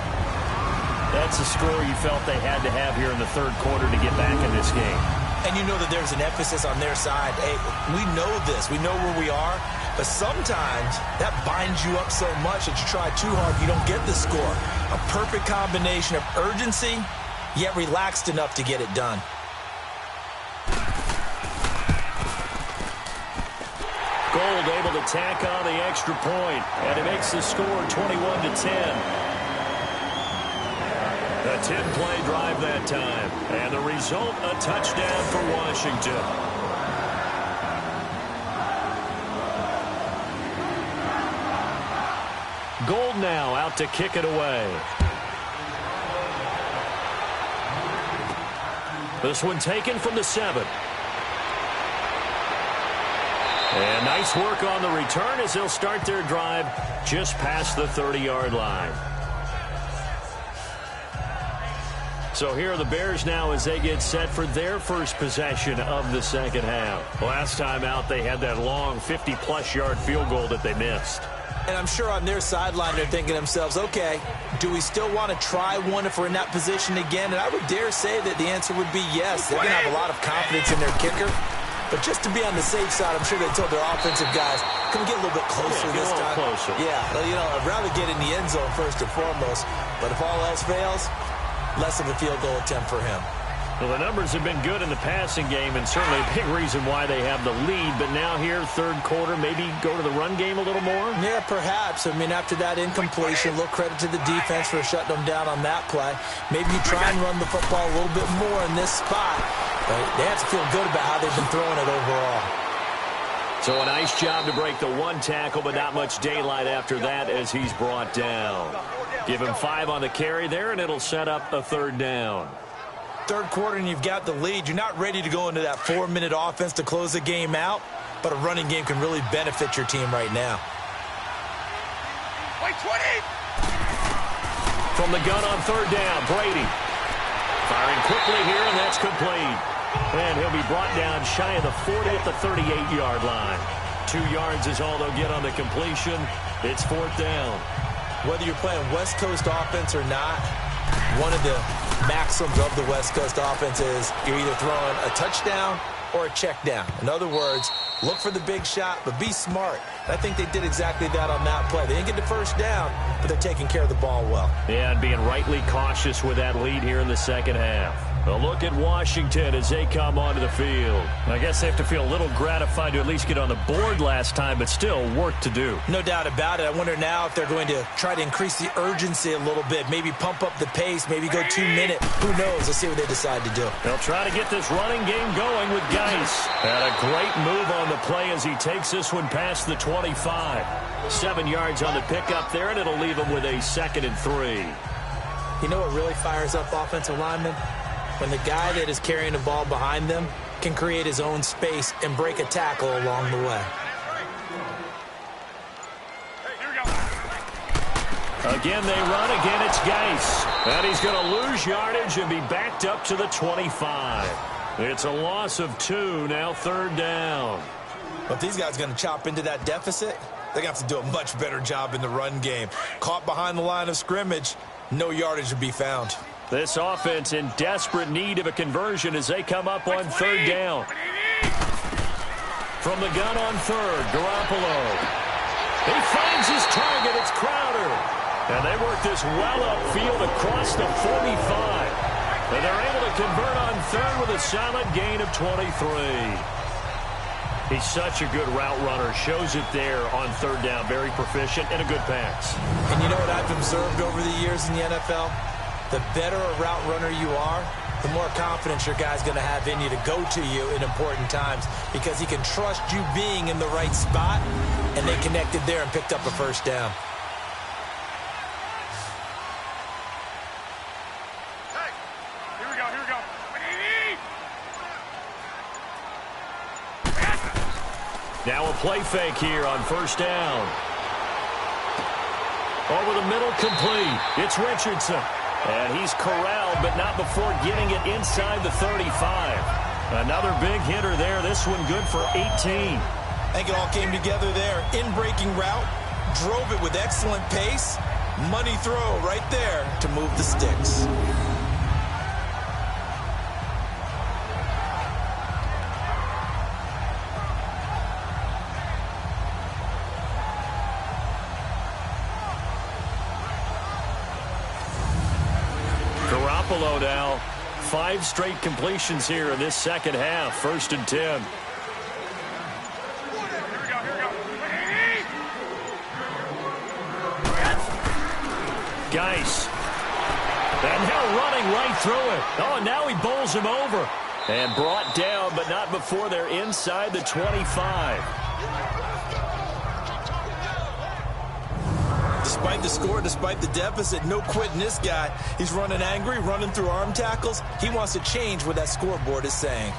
That's the score you felt they had to have here in the third quarter to get back in this game. And you know that there's an emphasis on their side. Hey, we know this. We know where we are. But sometimes that binds you up so much that you try too hard, you don't get the score. A perfect combination of urgency, yet relaxed enough to get it done. Gold able to tack on the extra point, and it makes the score 21-10. A 10-play drive that time, and the result, a touchdown for Washington. Gold now out to kick it away. This one taken from the 7. And nice work on the return as they'll start their drive just past the 30-yard line. So here are the Bears now as they get set for their first possession of the second half. Last time out, they had that long 50-plus yard field goal that they missed. And I'm sure on their sideline they're thinking to themselves, okay, do we still want to try one if we're in that position again? And I would dare say that the answer would be yes. They're going to have a lot of confidence in their kicker. But just to be on the safe side, I'm sure they told their offensive guys, can we get a little bit closer this time? Closer. Yeah, well, you know, I'd rather get in the end zone first and foremost. But if all else fails, less of a field goal attempt for him. Well, the numbers have been good in the passing game, and certainly a big reason why they have the lead. But now here, third quarter, maybe go to the run game a little more? Yeah, perhaps. I mean, after that incompletion, a little credit to the defense for shutting them down on that play. Maybe you try and run the football a little bit more in this spot. But they have to feel good about how they've been throwing it overall. So a nice job to break the one tackle, but not much daylight after that as he's brought down. Give him 5 on the carry there, and it'll set up a third down. Third quarter and you've got the lead. You're not ready to go into that 4-minute offense to close the game out, but a running game can really benefit your team right now. Wait, 20! From the gun on third down, Brady. Firing quickly here, and that's complete. And he'll be brought down shy of the 40 at the 38-yard line. 2 yards is all they'll get on the completion. It's fourth down. Whether you're playing West Coast offense or not, one of the maxims of the West Coast offense is you're either throwing a touchdown or a check down. In other words, look for the big shot, but be smart. And I think they did exactly that on that play. They didn't get the first down, but they're taking care of the ball well. Yeah, and being rightly cautious with that lead here in the second half. A look at Washington as they come onto the field. I guess they have to feel a little gratified to at least get on the board last time, but still work to do. No doubt about it. I wonder now if they're going to try to increase the urgency a little bit, maybe pump up the pace, maybe go 2-minute. Who knows? Let's see what they decide to do. They'll try to get this running game going with Geis. And a great move on the play as he takes this one past the 25. 7 yards on the pickup there, and it'll leave him with a 2nd and 3. You know what really fires up offensive linemen? When the guy that is carrying the ball behind them can create his own space and break a tackle along the way. Again, they run. Again, it's Geis. And he's going to lose yardage and be backed up to the 25. It's a loss of 2, now third down. But if these guys are going to chop into that deficit, they're going to have to do a much better job in the run game. Caught behind the line of scrimmage, no yardage to be found. This offense in desperate need of a conversion as they come up on third down. From the gun on third, Garoppolo. He finds his target. It's Crowder. And they work this well upfield across the 45. And they're able to convert on third with a solid gain of 23. He's such a good route runner. Shows it there on third down. Very proficient and a good pass. And you know what I've observed over the years in the NFL? The better a route runner you are, the more confidence your guy's going to have in you to go to you in important times because he can trust you being in the right spot, and they connected there and picked up a first down. Hey, here we go, here we go. Now a play fake here on first down. Over the middle, complete. It's Richardson. And he's corralled, but not before getting it inside the 35. Another big hitter there. This one good for 18. I think it all came together there. In-breaking route, drove it with excellent pace. Money throw right there to move the sticks. Garoppolo now. 5 straight completions here in this second half. 1st and 10. Here we go, here we go. Geis. And now running right through it. Oh, now he bowls him over. And brought down, but not before they're inside the 25. Despite the score, despite the deficit, no quitting this guy. He's running angry, running through arm tackles. He wants to change what that scoreboard is saying.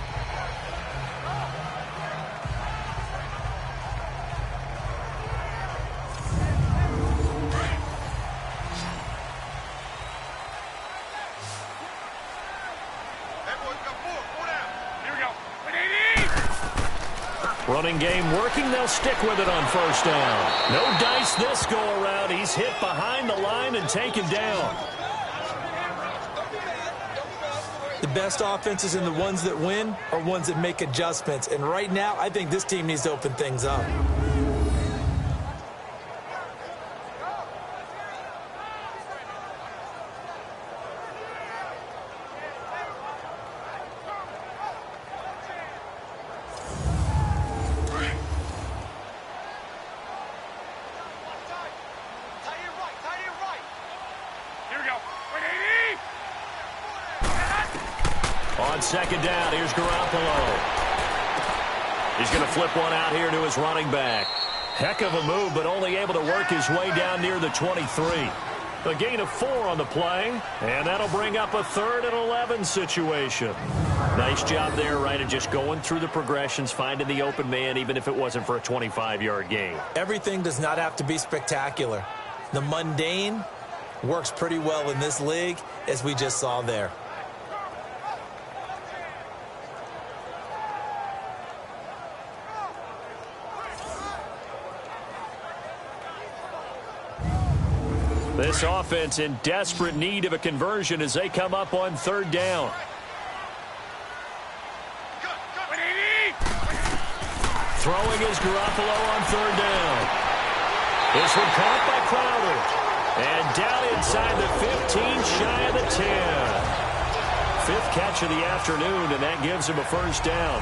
Hey, boys, got 4 down. Here we go. Running game working. They'll stick with it on first down. No dice this go around. He's hit behind the line and taken down. The best offenses and the ones that win are ones that make adjustments. And right now, I think this team needs to open things up. On second down, here's Garoppolo. He's going to flip one out here to his running back. Heck of a move, but only able to work his way down near the 23. A gain of 4 on the play, and that'll bring up a 3rd and 11 situation. Nice job there, right, of just going through the progressions, finding the open man, even if it wasn't for a 25-yard gain. Everything does not have to be spectacular. The mundane works pretty well in this league, as we just saw there. This offense in desperate need of a conversion as they come up on 3rd down. Throwing is Garoppolo on 3rd down. This one caught by Crowder. And down inside the 15, shy of the 10. 5th catch of the afternoon, and that gives him a first down.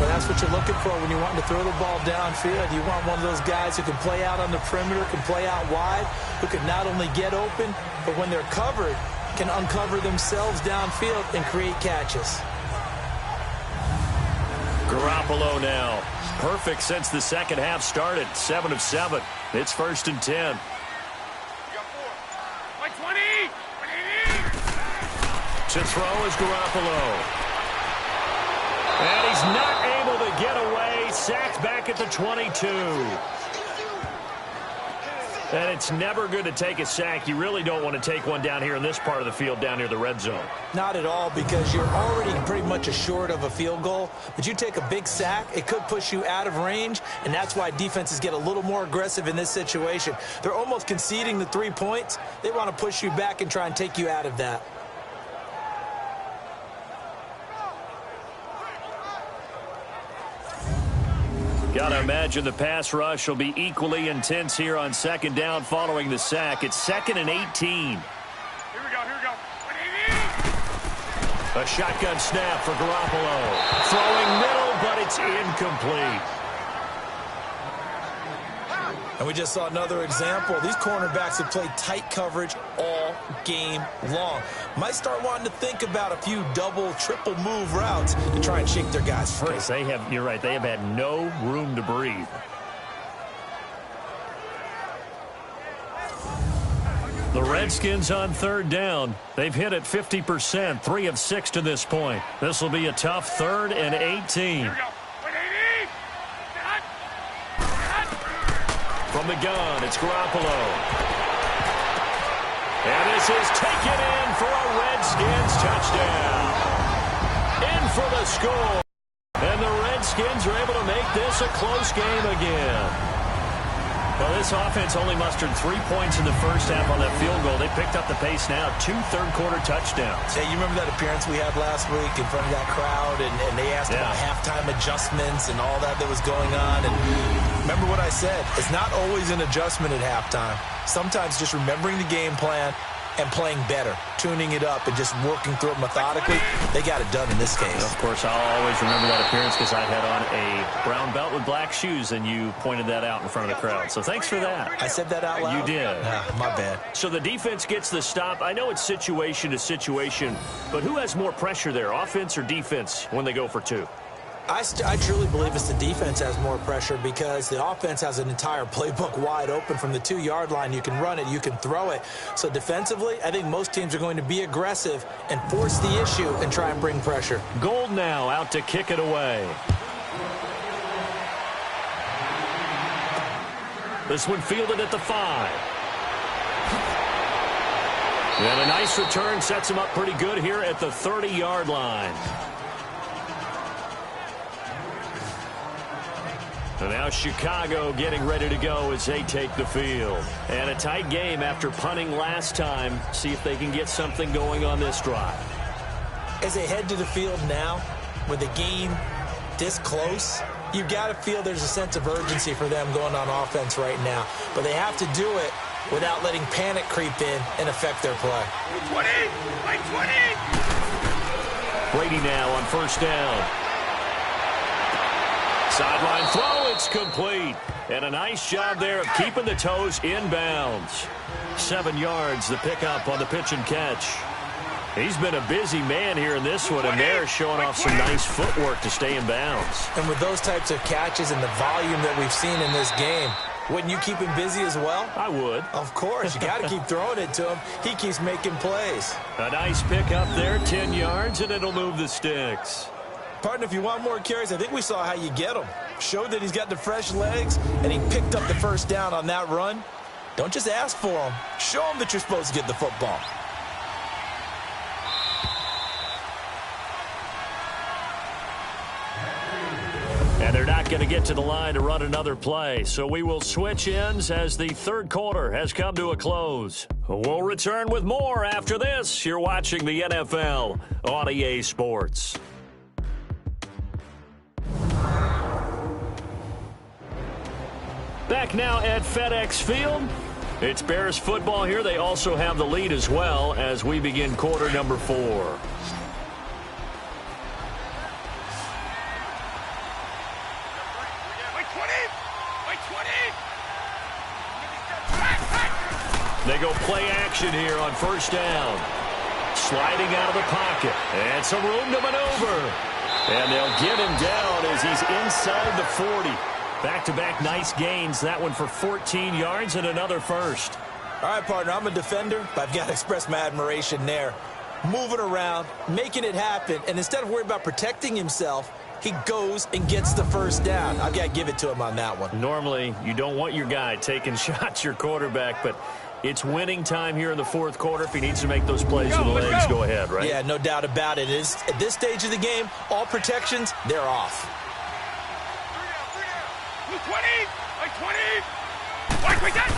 Well, that's what you're looking for when you want to throw the ball downfield. You want one of those guys who can play out on the perimeter, can play out wide, who can not only get open, but when they're covered, can uncover themselves downfield and create catches. Garoppolo now. Perfect since the second half started. 7 of 7. It's 1st and 10. To throw is Garoppolo. And he's not able to get away. Sacked back at the 22. And it's never good to take a sack. You really don't want to take one down here in this part of the field, down near the red zone. Not at all, because you're already pretty much assured of a field goal. But you take a big sack, it could push you out of range, and that's why defenses get a little more aggressive in this situation. They're almost conceding the 3 points. They want to push you back and try and take you out of that. Gotta imagine the pass rush will be equally intense here on second down following the sack. It's 2nd and 18. Here we go, here we go. A shotgun snap for Garoppolo. Throwing middle, but it's incomplete. And we just saw another example. These cornerbacks have played tight coverage all game long. Might start wanting to think about a few double, triple move routes to try and shake their guys free. You're right, they have had no room to breathe. The Redskins on third down. They've hit it 50%, 3 of 6 to this point. This will be a tough 3rd and 18. From the gun, it's Garoppolo. And this is taken in for a Redskins touchdown. In for the score. And the Redskins are able to make this a close game again. Well, this offense only mustered 3 points in the first half on that field goal. They picked up the pace now, 2 third-quarter touchdowns. Hey, you remember that appearance we had last week in front of that crowd, and they asked about halftime adjustments and all that was going on. And remember what I said, it's not always an adjustment at halftime. Sometimes just remembering the game plan and playing better, tuning it up and just working through it methodically. They got it done in this case. Of course, I'll always remember that appearance because I had on a brown belt with black shoes, and you pointed that out in front of the crowd. So thanks for that. I said that out loud? You did. My bad. So the defense gets the stop. I know it's situation to situation, but who has more pressure there, offense or defense, when they go for 2? I truly believe it's the defense has more pressure because the offense has an entire playbook wide open from the 2-yard line. You can run it, you can throw it. So defensively, I think most teams are going to be aggressive and force the issue and try and bring pressure. Gold now out to kick it away. This one fielded at the 5. And a nice return sets him up pretty good here at the 30-yard line. And now Chicago getting ready to go as they take the field. And a tight game after punting last time. See if they can get something going on this drive. As they head to the field now, with the game this close, you've got to feel there's a sense of urgency for them going on offense right now. But they have to do it without letting panic creep in and affect their play. 20! 20! Brady now on first down. Sideline throw, it's complete. And a nice job there of keeping the toes inbounds. 7 yards, the pickup on the pitch and catch. He's been a busy man here in this one, and they're showing off some nice footwork to stay in bounds. And with those types of catches and the volume that we've seen in this game, wouldn't you keep him busy as well? I would. Of course. You got to keep throwing it to him. He keeps making plays. A nice pickup there, 10 yards, and it'll move the sticks. Partner, if you want more carries, I think we saw how you get him. Showed that he's got the fresh legs, and he picked up the first down on that run. Don't just ask for him. Show him that you're supposed to get the football. And they're not going to get to the line to run another play. So we will switch ends as the third quarter has come to a close. We'll return with more after this. You're watching the NFL on EA Sports. Back now at FedEx Field. It's Bears football here. They also have the lead as well as we begin quarter number 4. They go play action here on first down. Sliding out of the pocket. And some room to maneuver. And they'll get him down as he's inside the 40. Back-to-back nice gains. That one for 14 yards and another first. All right, partner, I'm a defender, but I've got to express my admiration there. Moving around, making it happen, and instead of worrying about protecting himself, he goes and gets the first down. I've got to give it to him on that one. Normally, you don't want your guy taking shots, your quarterback, but it's winning time here in the fourth quarter. If he needs to make those plays with the legs, go ahead, right? Yeah, no doubt about it. At this stage of the game, all protections, they're off. 20! 20! Like that!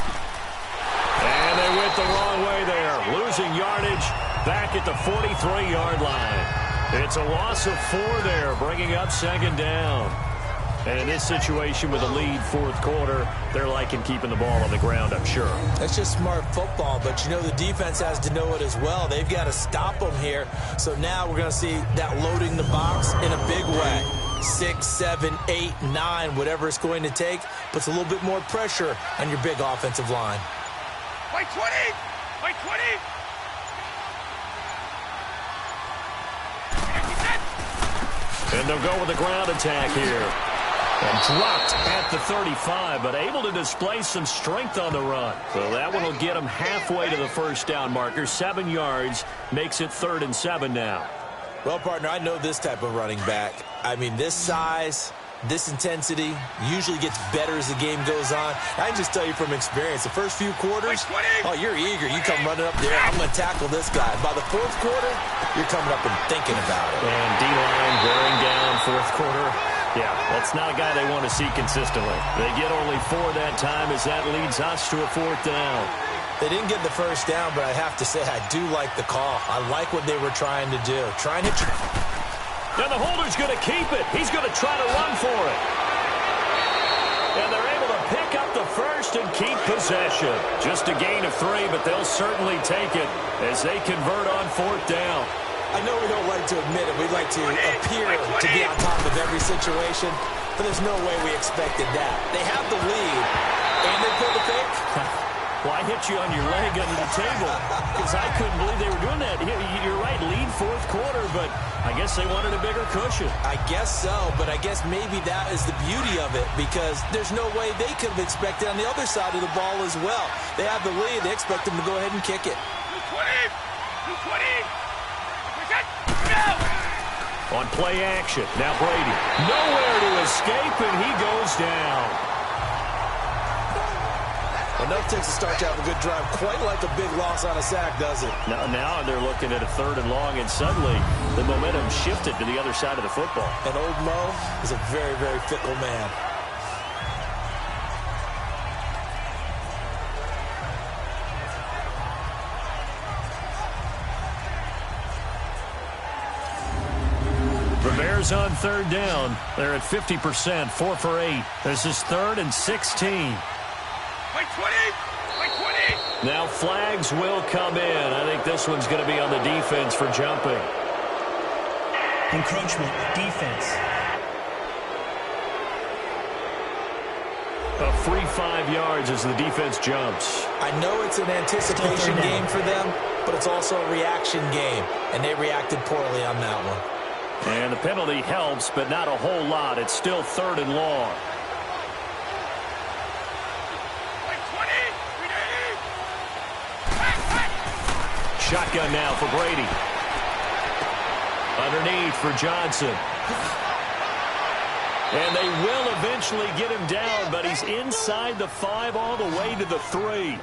And they went the wrong way there. Losing yardage back at the 43-yard line. It's a loss of 4 there, bringing up second down. And in this situation with a lead fourth quarter, they're liking keeping the ball on the ground, I'm sure. That's just smart football, but you know the defense has to know it as well. They've got to stop them here. So now we're going to see that loading the box in a big way. 6, 7, 8, 9, whatever it's going to take, puts a little bit more pressure on your big offensive line. By 20! By 20! And they'll go with the ground attack here. And dropped at the 35, but able to display some strength on the run. So that one will get them halfway to the first down marker. 7 yards makes it 3rd and 7 now. Well, partner, I know this type of running back. I mean, this size, this intensity usually gets better as the game goes on. I can just tell you from experience, the first few quarters, oh, you're eager. You come running up there, I'm going to tackle this guy. By the 4th quarter, you're coming up and thinking about it. And D-line wearing down 4th quarter. Yeah, that's not a guy they want to see consistently. They get only 4 that time as that leads us to a 4th down. They didn't get the first down, but I have to say I do like the call. I like what they were trying to do. Trying to... And the holder's going to keep it. He's going to try to run for it. And they're able to pick up the first and keep possession. Just a gain of 3, but they'll certainly take it as they convert on 4th down. I know we don't like to admit it. We like to appear to be on top of every situation, but there's no way we expected that. They have the lead, and they pull the fake. Well, I hit you on your leg under the table because I couldn't believe they were doing that. You're right, lead 4th quarter, but I guess they wanted a bigger cushion. I guess so, but I guess maybe that is the beauty of it because there's no way they could have expected on the other side of the ball as well. They have the lead. They expect them to go ahead and kick it. 220! 220! On play action, now Brady. Nowhere to escape, and he goes down. Enough takes a start to have a good drive. Quite like a big loss on a sack, does it? Now they're looking at a 3rd and long, and suddenly the momentum shifted to the other side of the football. And old Mo is a very, very fickle man. Bears on 3rd down. They're at 50%, 4 for 8. This is 3rd and 16. By 20! By 20! Now flags will come in. I think this one's going to be on the defense for jumping. Encroachment, defense. A free 5 yards as the defense jumps. I know it's an anticipation game for them, but it's also a reaction game, and they reacted poorly on that one. And the penalty helps, but not a whole lot. It's still 3rd and long. Shotgun now for Brady. Underneath for Johnson. And they will eventually get him down, but he's inside the 5 all the way to the 3.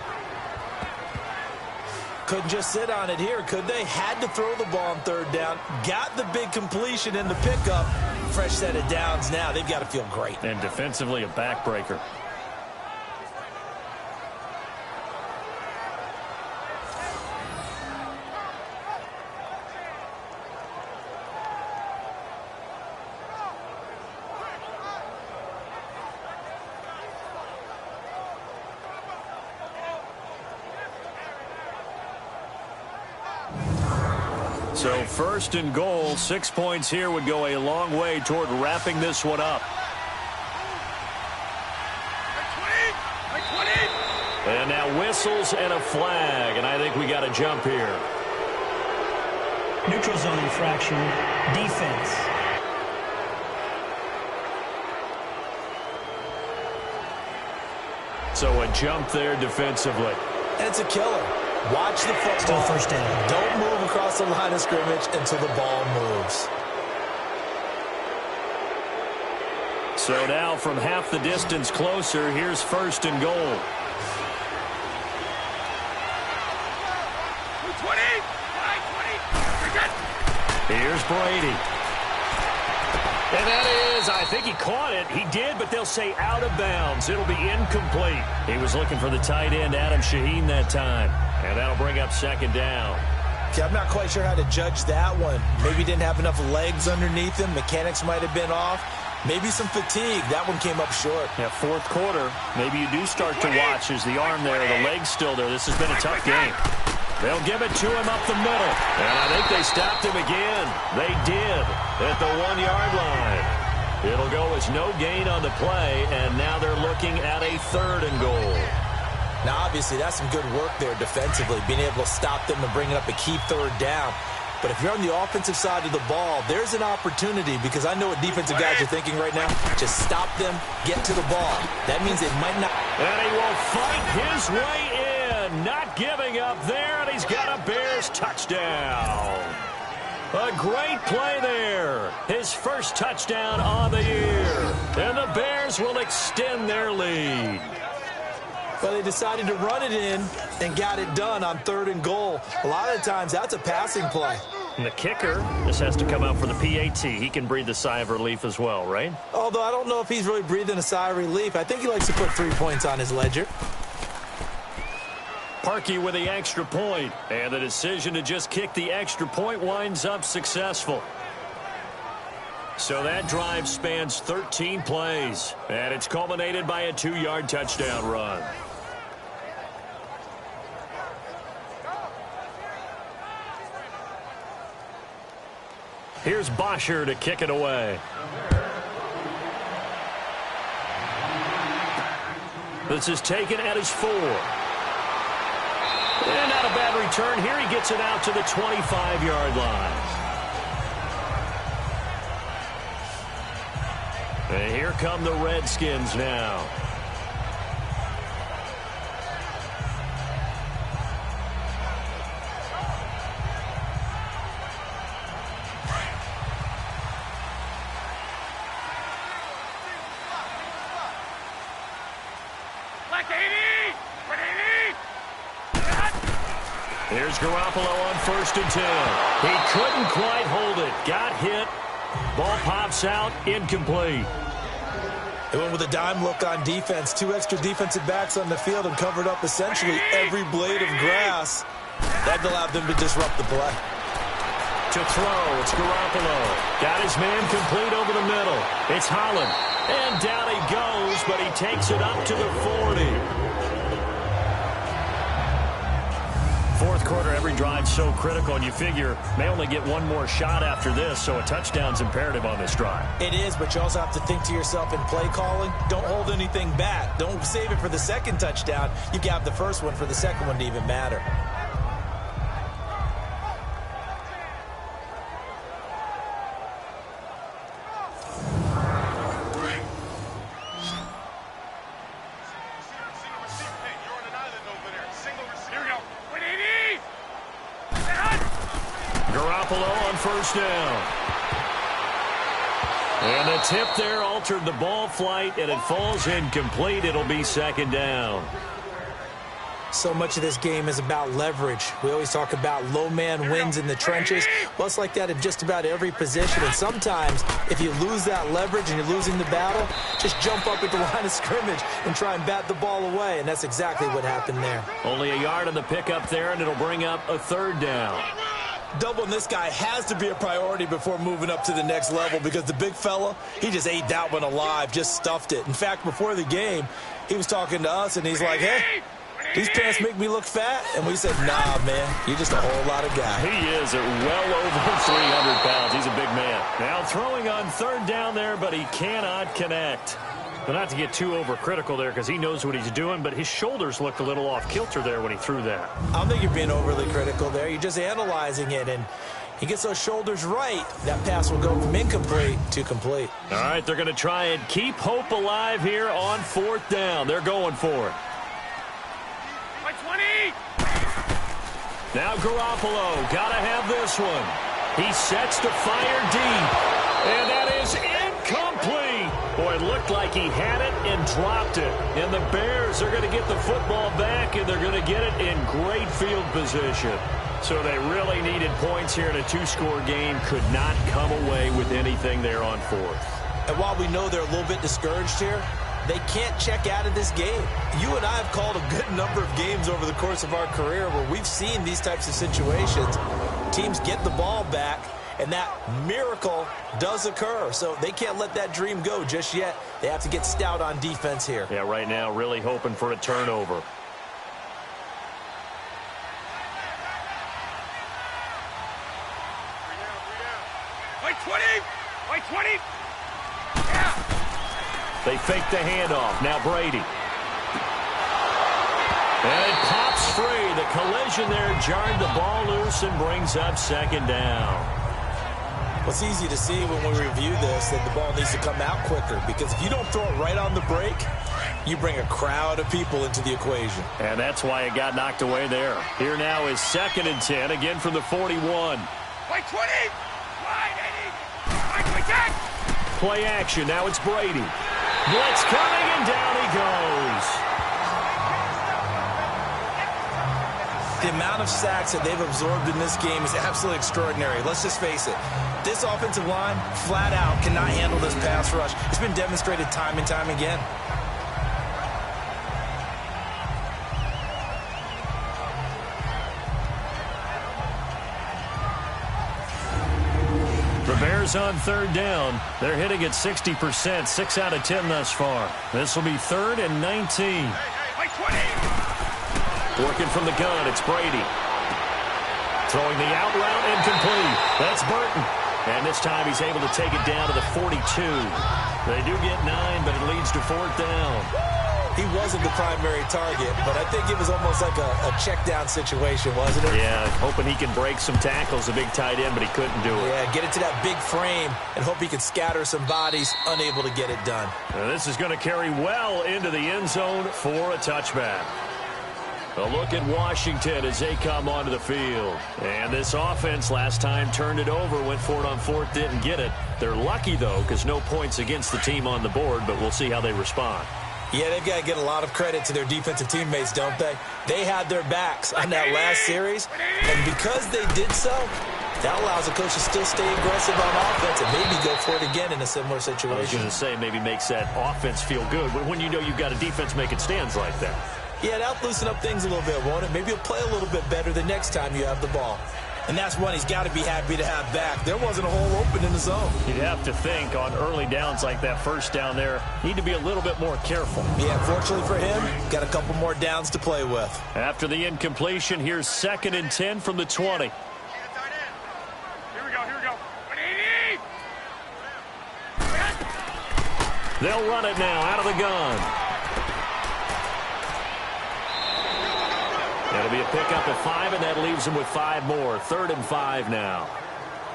Couldn't just sit on it here, could they? Had to throw the ball on 3rd down. Got the big completion in the pickup. Fresh set of downs now. They've got to feel great. And defensively a backbreaker. So 1st and goal, 6 points here would go a long way toward wrapping this one up. And now whistles and a flag, and I think we got a jump here. Neutral zone infraction, defense. So a jump there defensively. And it's a killer. Watch the football. Still 1st down. Don't move across the line of scrimmage until the ball moves. So now from half the distance closer, here's 1st and goal. 20! Here's Brady. And that is, I think he caught it. He did, but they'll say out of bounds. It'll be incomplete. He was looking for the tight end, Adam Shaheen, that time. And that'll bring up 2nd down. Okay, I'm not quite sure how to judge that one. Maybe didn't have enough legs underneath him. Mechanics might have been off. Maybe some fatigue. That one came up short. Yeah, 4th quarter. Maybe you do start to watch as the arm there, the leg's still there. This has been a tough game. They'll give it to him up the middle. And I think they stopped him again. They did at the 1-yard line. It'll go as no gain on the play, and now they're looking at a 3rd and goal. Now, obviously, that's some good work there defensively, being able to stop them and bringing up a key 3rd down. But if you're on the offensive side of the ball, there's an opportunity, because I know what defensive guys are thinking right now. Just stop them, get to the ball. That means it might not. And he will fight his way in, not giving up there, and he's got a Bears touchdown. A great play there. His first touchdown on the year. And the Bears will extend their lead. Well, they decided to run it in and got it done on 3rd and goal. A lot of the times, that's a passing play. And the kicker, this has to come out for the PAT. He can breathe a sigh of relief as well, right? Although I don't know if he's really breathing a sigh of relief. I think he likes to put 3 points on his ledger. Parkey with the extra point. And the decision to just kick the extra point winds up successful. So that drive spans 13 plays. And it's culminated by a 2-yard touchdown run. Here's Bosher to kick it away. This is taken at his 4. And not a bad return here. He gets it out to the 25-yard line. And here come the Redskins now. Here's Garoppolo on 1st and 10. He couldn't quite hold it. Got hit. Ball pops out. Incomplete. They went with a dime look on defense. 2 extra defensive backs on the field and covered up essentially every blade of grass. That allowed them to disrupt the play. To throw, it's Garoppolo. Got his man complete over the middle. It's Holland. And down he goes, but he takes it up to the 40. 4th quarter, every drive so critical, and you figure may only get one more shot after this, so a touchdown's imperative on this drive. It is, but you also have to think to yourself in play calling, don't hold anything back. Don't save it for the 2nd touchdown. You can have the 1st one for the 2nd one to even matter. Garoppolo on 1st down. And the tip there altered the ball flight, and it falls incomplete. It'll be 2nd down. So much of this game is about leverage. We always talk about low man wins in the trenches. Well, it's like that in just about every position. And sometimes, if you lose that leverage and you're losing the battle, just jump up at the line of scrimmage and try and bat the ball away. And that's exactly what happened there. Only a yard on the pickup there, and it'll bring up a 3rd down. Doubling this guy has to be a priority before moving up to the next level, because the big fella, he just ate that one alive, just stuffed it. In fact, before the game, he was talking to us, and he's like, hey, these pants make me look fat? And we said, nah, man, you're just a whole lot of guy. He is at well over 300 pounds. He's a big man. Now throwing on 3rd down there, but he cannot connect. But not to get too overcritical there, because he knows what he's doing, but his shoulders looked a little off kilter there when he threw that. I don't think you're being overly critical there. You're just analyzing it, and he gets those shoulders right. That pass will go from incomplete to complete. All right, they're going to try and keep hope alive here on 4th down. They're going for it. 20. Now Garoppolo, got to have this one. He sets to fire deep, and that is incomplete. Boy, it looked like he had it and dropped it. And the Bears are going to get the football back, and they're going to get it in great field position. So they really needed points here in a 2-score game. Could not come away with anything there on 4th. And while we know they're a little bit discouraged here, they can't check out of this game. You and I have called a good number of games over the course of our career where we've seen these types of situations. Teams get the ball back, and that miracle does occur. So they can't let that dream go just yet. They have to get stout on defense here. Yeah, right now really hoping for a turnover. White 20! White 20! They fake the handoff. Now Brady. And it pops free. The collision there jarred the ball loose and brings up second down. Well, it's easy to see when we review this that the ball needs to come out quicker, because if you don't throw it right on the break, you bring a crowd of people into the equation. And that's why it got knocked away there. Here now is 2nd and 10, again from the 41. Play 20. Wide 80. Play action. Now it's Brady. Blitz coming, and down he goes. The amount of sacks that they've absorbed in this game is absolutely extraordinary. Let's just face it. This offensive line, flat out, cannot handle this pass rush. It's been demonstrated time and time again. The Bears on 3rd down. They're hitting at 60%, 6 out of 10 thus far. This will be 3rd and 19. Play 20. Working from the gun, it's Brady. Throwing the out route, incomplete. That's Burton. And this time he's able to take it down to the 42. They do get 9, but it leads to 4th down. He wasn't the primary target, but I think it was almost like a check down situation, wasn't it? Yeah, hoping he can break some tackles, a big tight end, but he couldn't do it. Yeah, get it to that big frame and hope he can scatter some bodies, unable to get it done. Now this is going to carry well into the end zone for a touchback. A look at Washington as they come onto the field. And this offense last time turned it over, went for it on 4th, didn't get it. They're lucky, though, because no points against the team on the board, but we'll see how they respond. Yeah, they've got to get a lot of credit to their defensive teammates, don't they? They had their backs on that last series, and because they did so, that allows the coach to still stay aggressive on offense and maybe go for it again in a similar situation. I was going to say, maybe makes that offense feel good, but when you know you've got a defense making stands like that. Yeah, that'll loosen up things a little bit, won't it? Maybe he'll play a little bit better the next time you have the ball. And that's one he's got to be happy to have back. There wasn't a hole open in the zone. You'd have to think on early downs like that, first down there, need to be a little bit more careful. Yeah, fortunately for him, got a couple more downs to play with. After the incompletion, here's 2nd and 10 from the 20. Here we go. 180. They'll run it now out of the gun. That'll be a pickup of 5, and that leaves them with 5 more. 3rd and 5 now.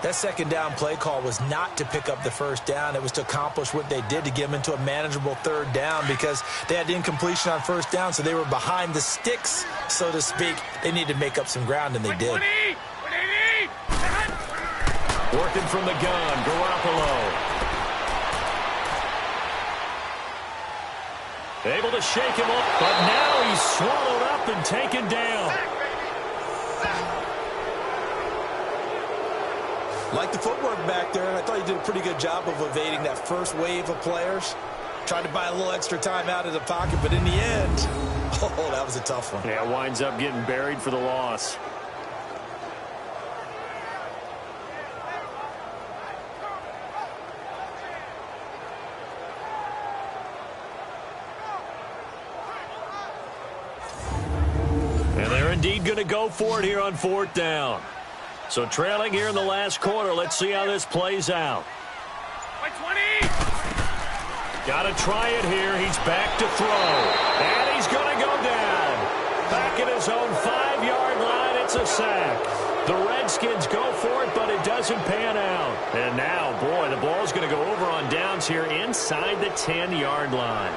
That 2nd down play call was not to pick up the 1st down. It was to accomplish what they did to get them into a manageable 3rd down, because they had incompletion on 1st down, so they were behind the sticks, so to speak. They needed to make up some ground, and they did. 180. Working from the gun, Garoppolo. Able to shake him up, but now he's swallowed up and taken down. Like the footwork back there, I thought he did a pretty good job of evading that first wave of players. Tried to buy a little extra time out of the pocket, but in the end, oh, that was a tough one. Yeah, winds up getting buried for the loss. Indeed going to go for it here on 4th down. So trailing here in the last quarter. Let's see how this plays out. Play 20. Got to try it here. He's back to throw. And he's going to go down. Back at his own 5-yard line. It's a sack. The Redskins go for it, but it doesn't pan out. And now, boy, the ball's going to go over on downs here inside the 10-yard line.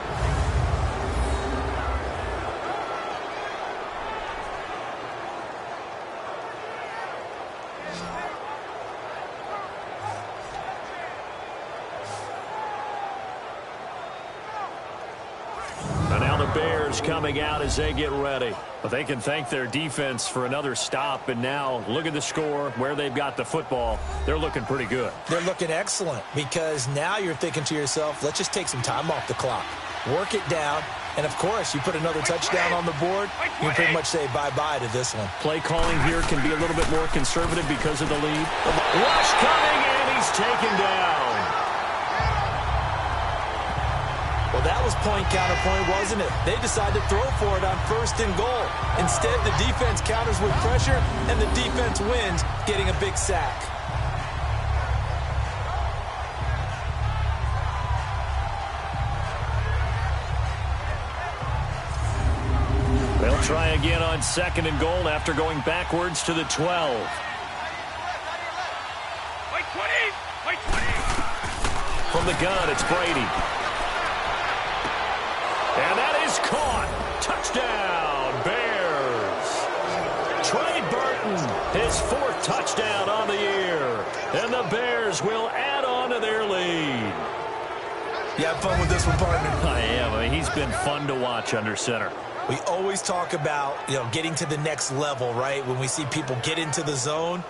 Bears coming out as they get ready. But they can thank their defense for another stop. And now look at the score, where they've got the football. They're looking pretty good. They're looking excellent, because now you're thinking to yourself, let's just take some time off the clock. Work it down. And, of course, you put another touchdown on the board, you can pretty much say bye-bye to this one. Play calling here can be a little bit more conservative because of the lead. Rush coming, and he's taken down. Well, that was point-counterpoint, wasn't it? They decided to throw for it on 1st and goal. Instead, the defense counters with pressure, and the defense wins, getting a big sack. try again on 2nd and goal after going backwards to the 12. Wait 20! Wait 20! From the gun, it's Brady. And that is caught. Touchdown, Bears. Trey Burton, his 4th touchdown on the year. And the Bears will add on to their lead. You have fun with this one, partner? I am. I mean, he's been fun to watch under center. We always talk about, getting to the next level, right? When we see people get into the zone,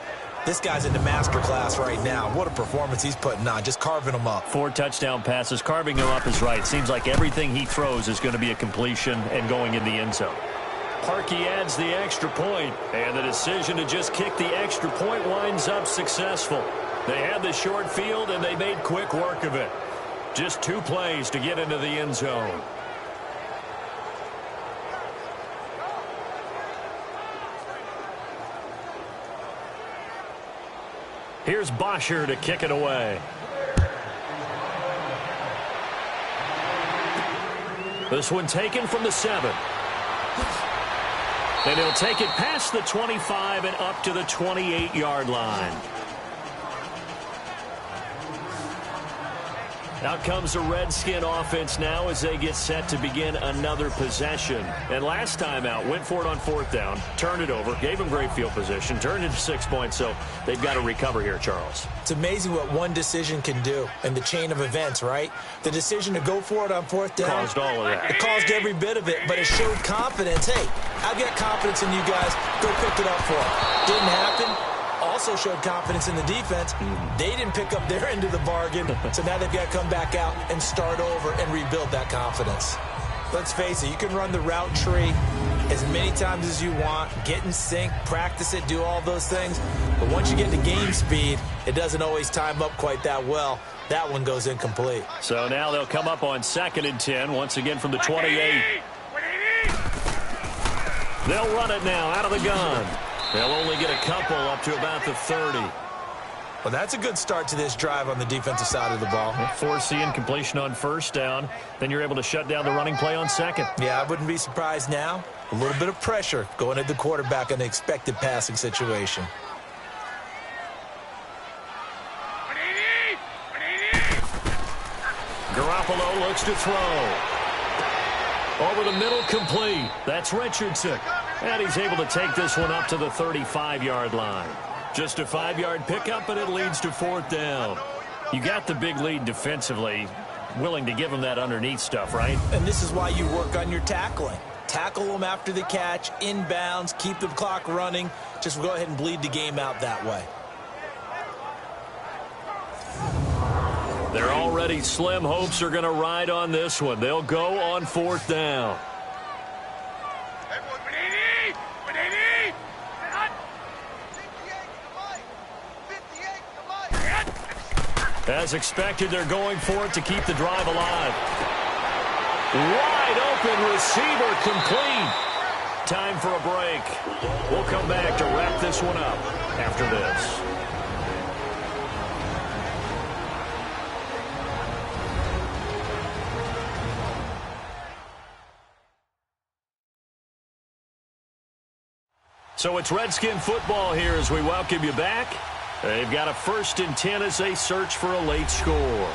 this guy's in the master class right now. What a performance he's putting on, just carving them up. 4 touchdown passes. Carving him up is right. Seems like everything he throws is going to be a completion and going in the end zone. Parkey adds the extra point, and the decision to just kick the extra point winds up successful. They had the short field, and they made quick work of it. Just 2 plays to get into the end zone. Here's Bosher to kick it away. This one taken from the 7. And he'll take it past the 25 and up to the 28-yard line. Out comes the Redskin offense now as they get set to begin another possession. And last time out, went for it on 4th down, turned it over, gave them great field position, turned into 6 points, so they've got to recover here, Charles. It's amazing what one decision can do in the chain of events, right? The decision to go for it on 4th down. Caused all of that. It caused every bit of it, but it showed confidence. Hey, I've got confidence in you guys. Go pick it up for it. Didn't happen. Also showed confidence in the defense. They didn't pick up their end of the bargain, so now they've got to come back out and start over and rebuild that confidence. Let's face it, you can run the route tree as many times as you want, get in sync, practice it, do all those things, but once you get to game speed, it doesn't always time up quite that well. That one goes incomplete. So now they'll come up on 2nd and 10, once again from the 28. They'll run it now out of the gun. They'll only get a couple up to about the 30. Well, that's a good start to this drive on the defensive side of the ball. Force the incompletion on 1st down. Then you're able to shut down the running play on 2nd. Yeah, I wouldn't be surprised now. A little bit of pressure going at the quarterback in the expected passing situation. Garoppolo looks to throw. Over the middle, complete. That's Richardson. And he's able to take this one up to the 35-yard line. Just a 5-yard pickup, and it leads to 4th down. You got the big lead defensively. Willing to give him that underneath stuff, right? And this is why you work on your tackling. Tackle them after the catch, inbounds, keep the clock running. Just go ahead and bleed the game out that way. They're already slim hopes are going to ride on this one. They'll go on 4th down. As expected, they're going for it to keep the drive alive. Wide open receiver, complete. Time for a break. We'll come back to wrap this one up after this. So it's Redskin football here as we welcome you back. They've got a 1st and 10 as they search for a late score.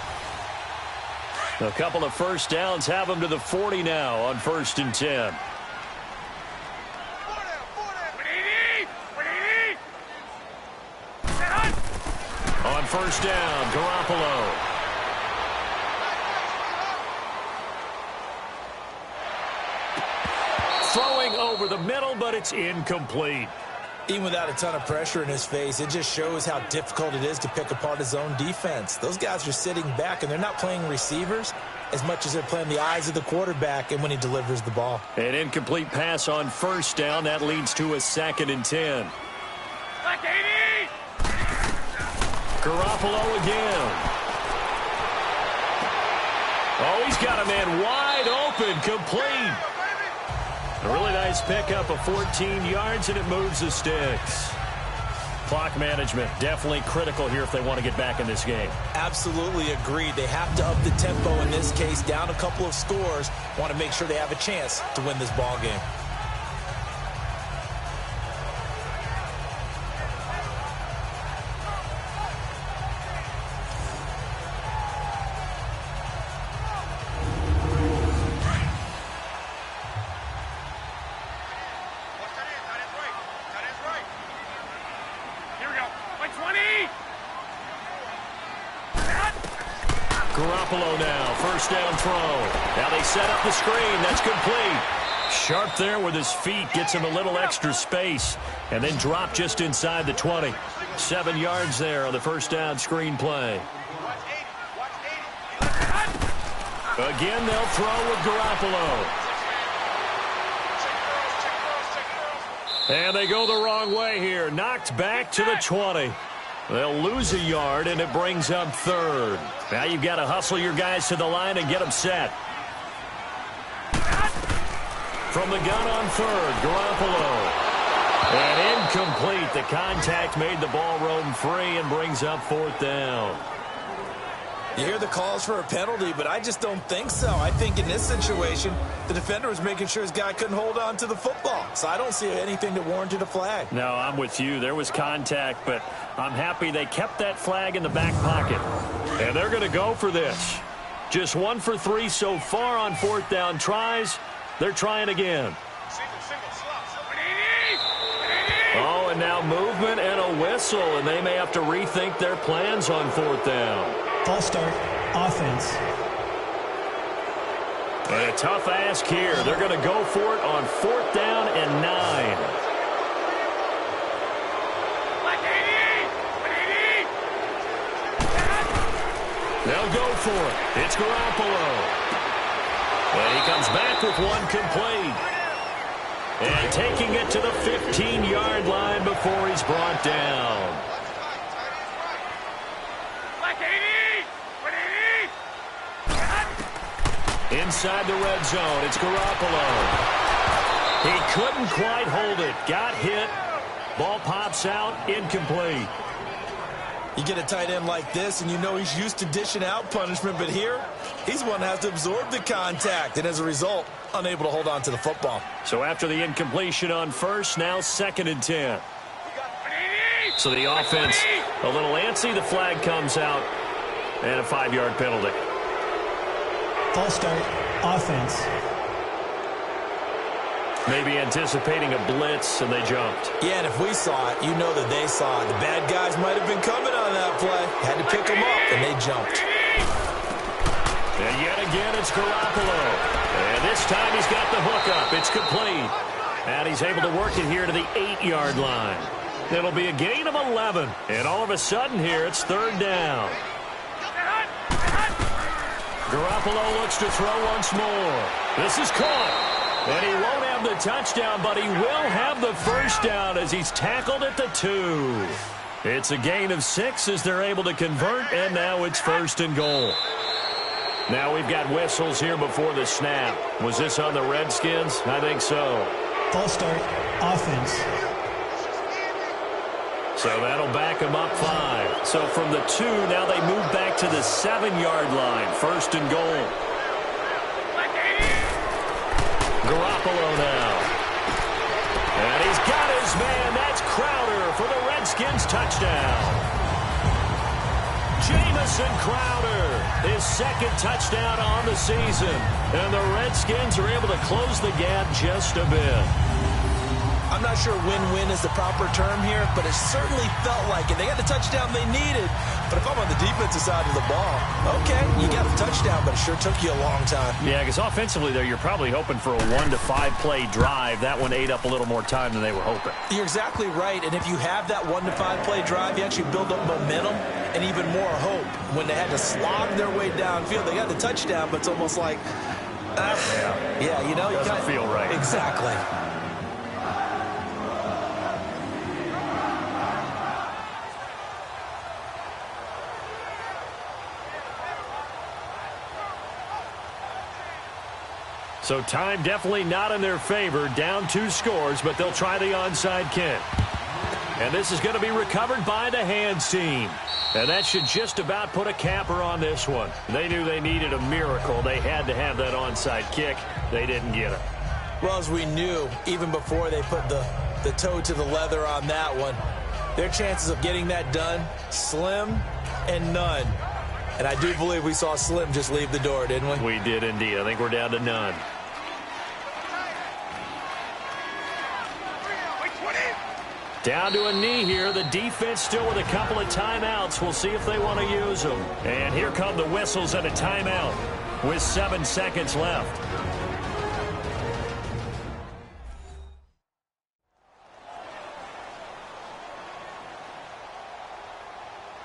A couple of 1st downs have them to the 40 now on 1st and 10. On 1st down, Garoppolo. Throwing over the middle, but it's incomplete. Even without a ton of pressure in his face, it just shows how difficult it is to pick apart his own defense. Those guys are sitting back, and they're not playing receivers as much as they're playing the eyes of the quarterback and when he delivers the ball. An incomplete pass on 1st down. That leads to a 2nd and 10. Garoppolo again. Oh, he's got a man wide open, complete. A really nice pickup of 14 yards, and it moves the sticks. Clock management, definitely critical here if they want to get back in this game. Absolutely agreed. They have to up the tempo in this case, down a couple of scores. Want to make sure they have a chance to win this ball game. Garoppolo now, first down throw. Now they set up the screen. That's complete. Sharp there with his feet, gets him a little extra space, and then drop just inside the 20. 7 yards there on the first down screen play. Again, they'll throw with Garoppolo. And they go the wrong way here. Knocked back to the 20. They'll lose a yard, and it brings up third. Now you've got to hustle your guys to the line and get them set. From the gun on third, Garoppolo. And incomplete. The contact made the ball roam free and brings up fourth down. You hear the calls for a penalty, but I just don't think so. I think in this situation, the defender was making sure his guy couldn't hold on to the football. So I don't see anything that warranted a flag. No, I'm with you. There was contact, but I'm happy they kept that flag in the back pocket. And they're going to go for this. Just 1 for 3 so far on fourth down tries. They're trying again. Oh, and now movement and a whistle, and they may have to rethink their plans on fourth down. False start, offense. And a tough ask here. They're going to go for it on fourth down and 9. They'll go for it. It's Garoppolo. And he comes back with one complete. And taking it to the 15-yard line before he's brought down. Inside the red zone, it's Garoppolo. He couldn't quite hold it. Got hit. Ball pops out, incomplete. You get a tight end like this, and you know he's used to dishing out punishment, but here, he's one that has to absorb the contact, and as a result, unable to hold on to the football. So after the incompletion on first, now 2nd and 10. So the offense a little antsy. The flag comes out, and a 5-yard penalty. False start, offense. Maybe anticipating a blitz, and they jumped. Yeah, and if we saw it, you know that they saw it. The bad guys might have been coming on that play. Had to pick them up, and they jumped. And yet again, it's Garoppolo. And this time he's got the hook up. It's complete. And he's able to work it here to the 8-yard line. It'll be a gain of 11. And all of a sudden here, it's third down. Garoppolo looks to throw once more. This is caught. And he won't have the touchdown, but he will have the first down as he's tackled at the 2. It's a gain of 6 as they're able to convert, and now it's 1st and goal. Now we've got whistles here before the snap. Was this on the Redskins? I think so. False start, offense. So that'll back them up 5. So from the 2, now they move back to the 7-yard line. 1st and goal. Garoppolo now. And he's got his man. That's Crowder for the Redskins touchdown. Jamison Crowder, his 2nd touchdown on the season. And the Redskins are able to close the gap just a bit. I'm not sure win-win is the proper term here, but it certainly felt like it. They got the touchdown they needed, but if I'm on the defensive side of the ball, okay, you got a touchdown, but it sure took you a long time. Yeah, because offensively there, you're probably hoping for a 1 to 5 play drive. That one ate up a little more time than they were hoping. You're exactly right, and if you have that 1 to 5 play drive, you actually build up momentum and even more hope. When they had to slog their way downfield, they got the touchdown, but it's almost like, yeah, you know, you doesn't feel right. Exactly. So time definitely not in their favor. Down 2 scores, but they'll try the onside kick. And this is going to be recovered by the hands team. And that should just about put a capper on this one. They knew they needed a miracle. They had to have that onside kick. They didn't get it. Well, as we knew, even before they put the toe to the leather on that one, their chances of getting that done, slim and none. And I do believe we saw Slim just leave the door, didn't we? We did indeed. I think we're down to none. Down to a knee here. The defense still with a couple of timeouts. We'll see if they want to use them. And here come the whistles and a timeout with 7 seconds left.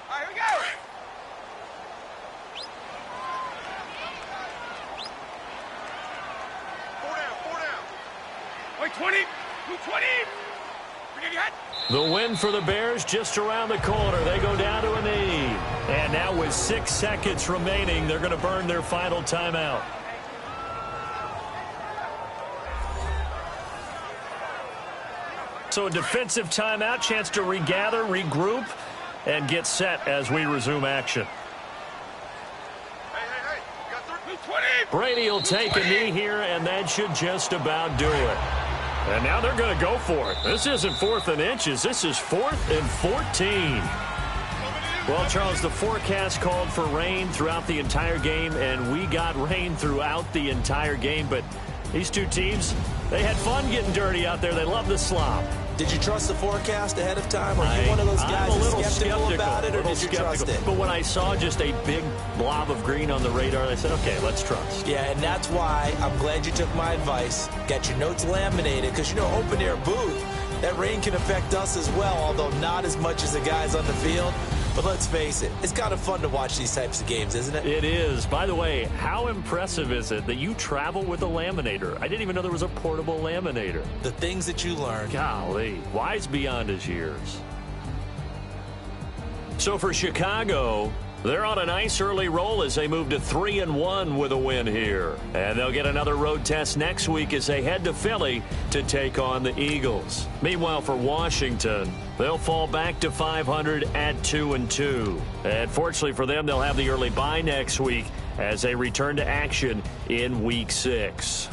All right, here we go. Four down. Wait, 20. 220. The win for the Bears just around the corner. They go down to a knee. And now with 6 seconds remaining, they're going to burn their final timeout. So a defensive timeout, chance to regather, regroup, and get set as we resume action. Hey. You got 220. Brady will take a knee here, and that should just about do it. And now they're going to go for it. This isn't 4th and inches. This is 4th and 14. Well, Charles, the forecast called for rain throughout the entire game, and we got rain throughout the entire game. But these two teams, they had fun getting dirty out there. They love the slop. Did you trust the forecast ahead of time? Are you one of those guys who's skeptical about it, or did you trust it? But when I saw just a big blob of green on the radar, I said, okay, let's trust. Yeah, and that's why I'm glad you took my advice. Got your notes laminated, because, you know, open-air booth, that rain can affect us as well, although not as much as the guys on the field. But let's face it, it's kind of fun to watch these types of games, isn't it? It is. By the way, how impressive is it that you travel with a laminator? I didn't even know there was a portable laminator. The things that you learn. Golly, wise beyond his years. So for Chicago, they're on a nice early roll as they move to 3-1 with a win here. And they'll get another road test next week as they head to Philly to take on the Eagles. Meanwhile, for Washington, they'll fall back to 500 at 2-2. And fortunately for them, they'll have the early bye next week as they return to action in Week 6.